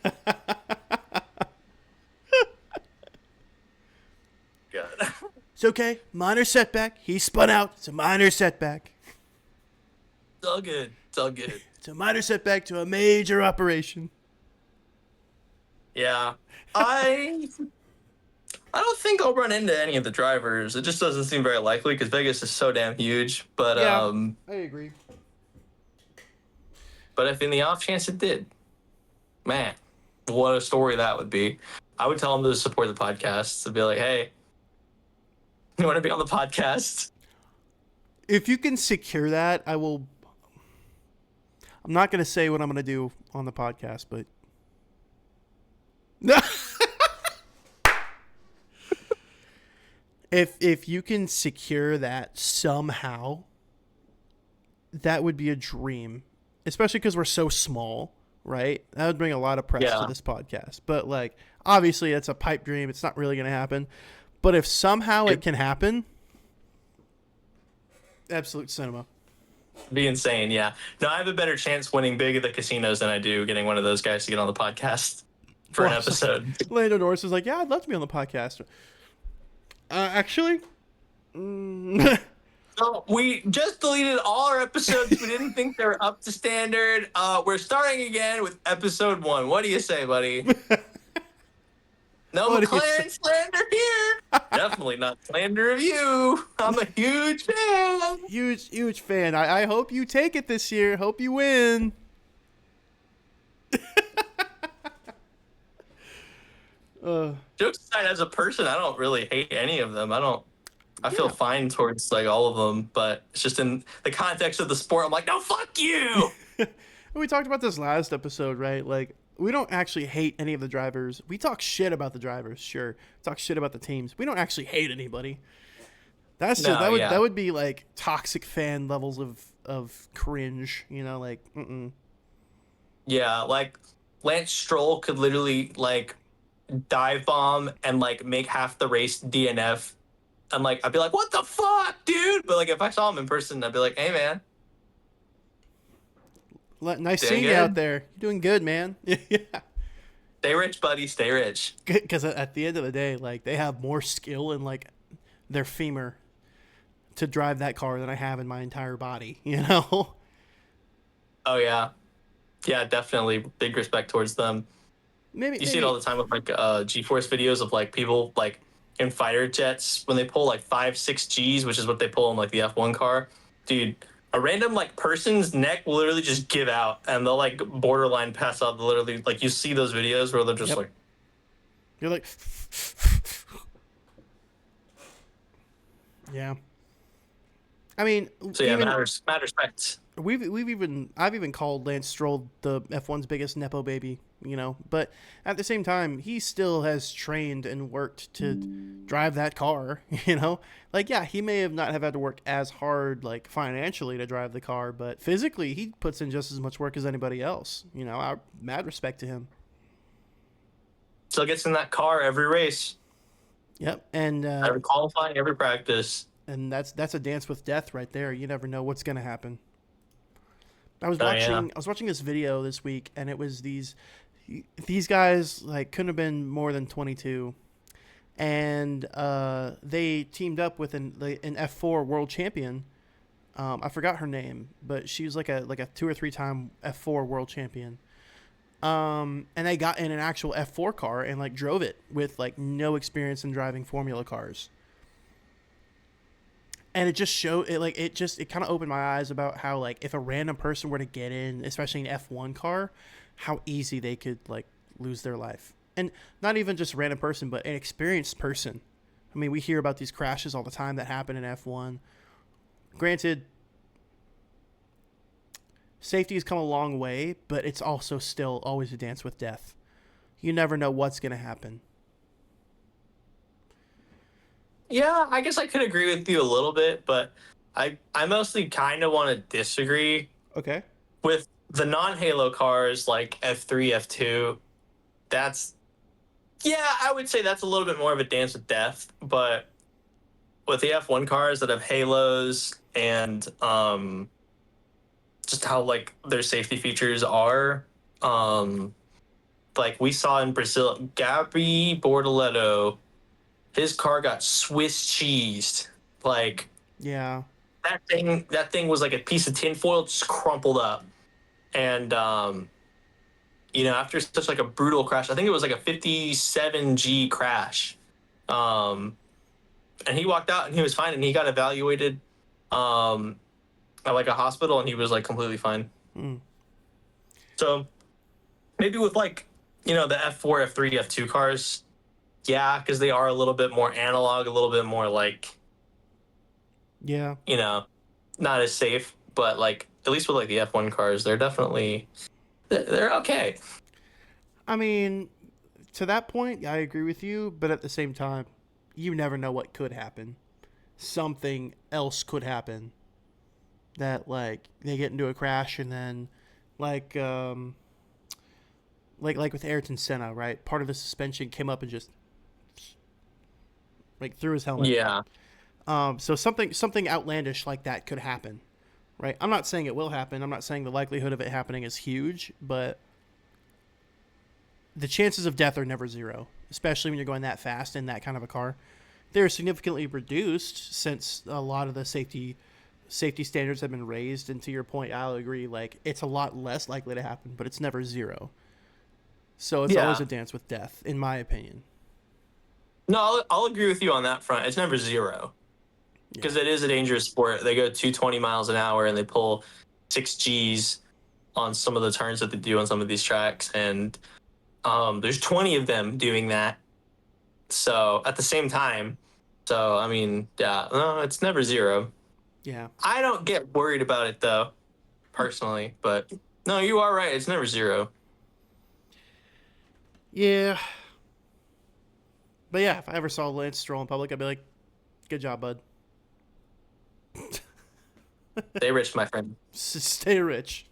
God. It's okay. Minor setback. He spun out. It's a minor setback. It's all good. It's all good. It's a minor setback to a major operation. Yeah. I don't think I'll run into any of the drivers. It just doesn't seem very likely because Vegas is so damn huge. But yeah, I agree. But if in the off chance it did, man, what a story that would be. I would tell them to support the podcast, to be like, hey, you want to be on the podcast? If you can secure that, I will. I'm not going to say what I'm going to do on the podcast, but. If you can secure that somehow, that would be a dream. Especially because we're so small, right? That would bring a lot of press to this podcast. But, like, obviously, it's a pipe dream. It's not really going to happen. But if somehow it can happen, absolute cinema. Be insane, yeah. No, I have a better chance winning big at the casinos than I do getting one of those guys to get on the podcast for an episode. Lando Norris is like, yeah, I'd love to be on the podcast. Actually, mm, So we just deleted all our episodes. We didn't think they were up to standard. We're starting again with episode 1. What do you say, buddy? No what do you say? McLaren slander here. Definitely not slander of you. I'm a huge fan. Huge fan. I hope you take it this year. Hope you win. Jokes aside, as a person, I don't really hate any of them. I feel Yeah. fine towards like all of them, but it's just in the context of the sport. I'm like, no, fuck you. We talked about this last episode, right? Like, we don't actually hate any of the drivers. We talk shit about the drivers, sure. Talk shit about the teams. We don't actually hate anybody. That's just, No, yeah. that would be like toxic fan levels of cringe, you know, like Yeah, like Lance Stroll could literally like dive bomb and like make half the race DNF. And like I'd be like, what the fuck, dude? But like if I saw him in person, I'd be like, hey man, nice doing seeing you out good. there. You're doing good, man. Yeah. Stay rich, buddy. Stay rich. Because at the end of the day, like they have more skill in like their femur to drive that car than I have in my entire body. You know? Oh yeah. Yeah, definitely. Big respect towards them. maybe You see it all maybe the time with like G-force videos of like people like in fighter jets when they pull like 5-6 Gs, which is what they pull in like the F1 car. Dude, a random like person's neck will literally just give out and they'll like borderline pass out. Literally, like you see those videos where they're just Yep. like, You're like, yeah. I mean, so yeah, even mad respect. I've even called Lance Stroll the F1's biggest nepo baby, you know. But at the same time, he still has trained and worked to drive that car, you know. Like, yeah, he may have not have had to work as hard, like financially, to drive the car, but physically, he puts in just as much work as anybody else. You know, I mad respect to him. Still gets in that car every race, Yep, every qualifying, every practice. and that's a dance with death right there. You never know what's gonna happen. Oh yeah. I was watching this video this week, and it was these guys like couldn't have been more than 22, and they teamed up with an F4 world champion. I forgot her name, but she was like a 2 or 3 time F4 world champion. And they got in an actual F4 car and like drove it with like no experience in driving Formula cars. And it just showed it like it kind of opened my eyes about how like if a random person were to get in, especially an F1 car, how easy they could like lose their life. And not even just a random person, but an experienced person. I mean, we hear about these crashes all the time that happen in F1. Granted, safety has come a long way, but it's also still always a dance with death. You never know what's going to happen. Yeah, I guess I could agree with you a little bit, but I mostly kind of want to disagree Okay. with the non-Halo cars like F3, F2. That's yeah, I would say that's a little bit more of a dance with death, but with the F1 cars that have halos and just how like their safety features are, um like we saw in Brazil, Gabby Bortoleto, his car got Swiss cheesed. Like Yeah. that thing was like a piece of tinfoil just crumpled up. And after such like a brutal crash, I think it was like a 57G crash. Um, and he walked out and he was fine and he got evaluated at like a hospital and he was like completely fine. Mm. So maybe with like, the F4, F3, F2 cars, yeah, because they are a little bit more analog, a little bit more like, Yeah. not as safe. But like at least with like the F1 cars, they're okay. I mean, to that point, I agree with you, but at the same time, you never know what could happen. Something else could happen that like they get into a crash and then like like with Ayrton Senna, right? Part of the suspension came up and just like through his helmet. Yeah. So something outlandish like that could happen, right? I'm not saying it will happen. I'm not saying the likelihood of it happening is huge, but the chances of death are never zero, especially when you're going that fast in that kind of a car. they're significantly reduced since a lot of the safety standards have been raised. And to your point, I'll agree. Like it's a lot less likely to happen, but it's never zero. So it's always Yeah. a dance with death, in my opinion. No, I'll agree with you on that front. It's never zero Yeah. because it is a dangerous sport. They go 220 miles an hour and they pull 6 Gs on some of the turns that they do on some of these tracks, and there's 20 of them doing that. So at the same time, so I mean, yeah, no, it's never zero. Yeah. I don't get worried about it though, personally, but no, you are right. It's never zero. Yeah. But yeah, if I ever saw Lance Stroll in public, I'd be like, "Good job, bud. Stay rich, my friend. Stay rich."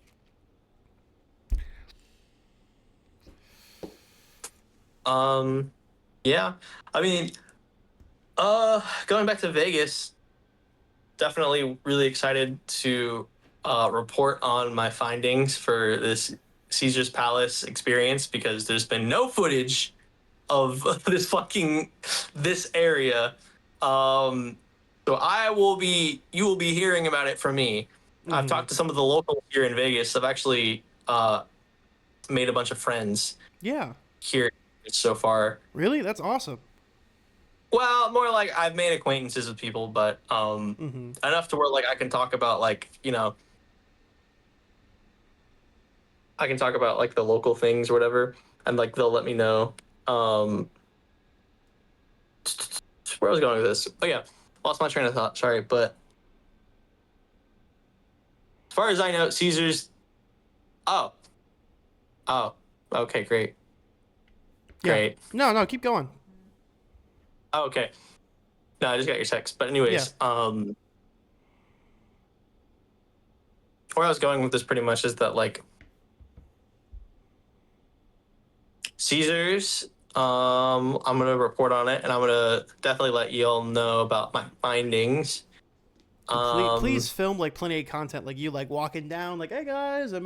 Um, yeah, I mean, going back to Vegas, definitely really excited to report on my findings for this Caesar's Palace experience because there's been no footage of this area. Um, so you will be hearing about it from me. I've Mm-hmm. talked to some of the locals here in Vegas. I've actually made a bunch of friends Yeah. here so far. Really? That's awesome. Well, more like I've made acquaintances with people, but Mm-hmm. enough to where like I can talk about like I can talk about like the local things or whatever, and like they'll let me know. Um, where I was going with this? Oh yeah, lost my train of thought. Sorry, but as far as I know, Caesar's. Oh, oh, okay, great, Yeah. great. No, no, keep going. Oh, okay, no, I just got your text. But Yeah. anyways, where I was going with this pretty much is that like Caesars. I'm gonna report on it, and I'm gonna definitely let you all know about my findings. And please Um, film like plenty of content, like you like walking down, like, "Hey guys, I'm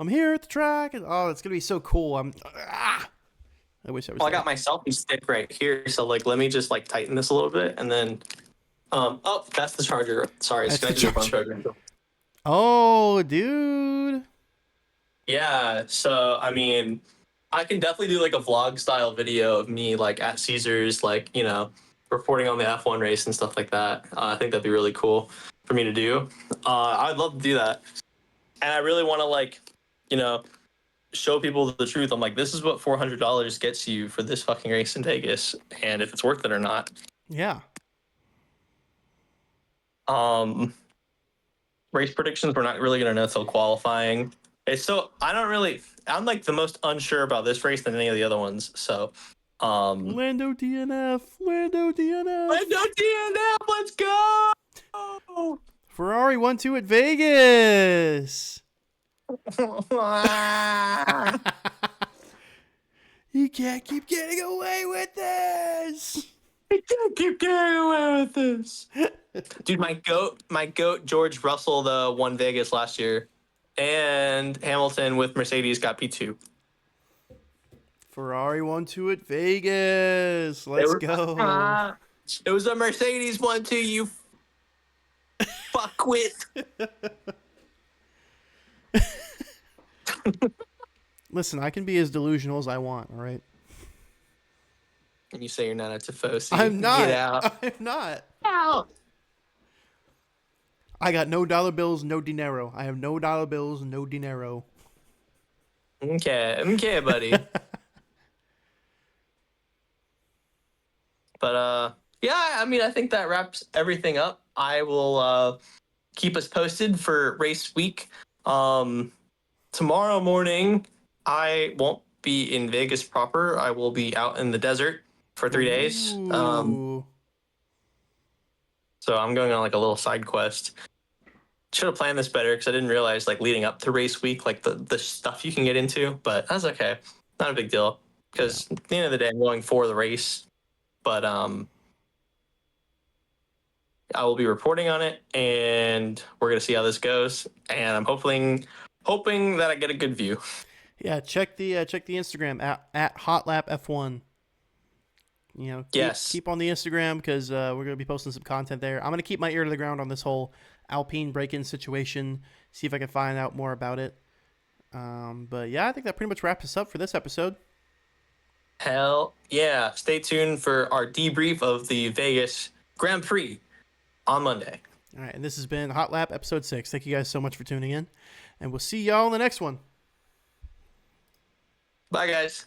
here at the track," and oh, it's gonna be so cool. I wish I was well, I there. got my selfie stick right here, so like, let me just like tighten this a little bit, and then, oh, that's the charger. Sorry, it's That's the connected to your phone charger. charger. Oh, dude. Yeah, so I mean, I can definitely do like a vlog style video of me like at Caesars, like reporting on the F1 race and stuff like that. I think that'd be really cool for me to do. I'd love to do that, and I really want to like, you know, show people the truth. I'm like, this is what $400 gets you for this fucking race in Vegas, and if it's worth it or not. Yeah. Um, Race predictions we're not really gonna know till qualifying. It's so I don't really. I'm like the most unsure about this race than any of the other ones. So, Lando DNF. Lando DNF. no DNF. Let's go. Ferrari 1-2 at Vegas. You can't keep getting away with this. I can't keep getting away with this. Dude, my goat, George Russell, won Vegas last year, and Hamilton with Mercedes got P2. Ferrari 1-2 at Vegas. They Let's were, go. it was a Mercedes one too. You fuck with. Listen, I can be as delusional as I want, all right? And you say you're not a Tifosi. I'm not. Get out. I'm not. Out. I got no dollar bills, no dinero. I have no dollar bills, no dinero. Okay, buddy. But yeah, I mean, I think that wraps everything up. I will keep us posted for race week. Tomorrow morning, I won't be in Vegas proper. I will be out in the desert for 3 days. Ooh. So I'm going on like a little side quest. Should have planned this better because I didn't realize like leading up to race week, like the stuff you can get into, but that's okay. Not a big deal because at the end of the day, I'm going for the race. But I will be reporting on it, and we're gonna see how this goes. And I'm hoping that I get a good view. Yeah, check the Instagram at Hotlap F1. Yes. keep on the Instagram because we're gonna be posting some content there. I'm gonna keep my ear to the ground on this whole Alpine break-in situation. See if I can find out more about it. But yeah, I think that pretty much wraps us up for this episode. Hell yeah. Stay tuned for our debrief of the Vegas Grand Prix on Monday. All right, and this has been Hotlap episode 6. Thank you guys so much for tuning in, and we'll see y'all in the next one. Bye, guys.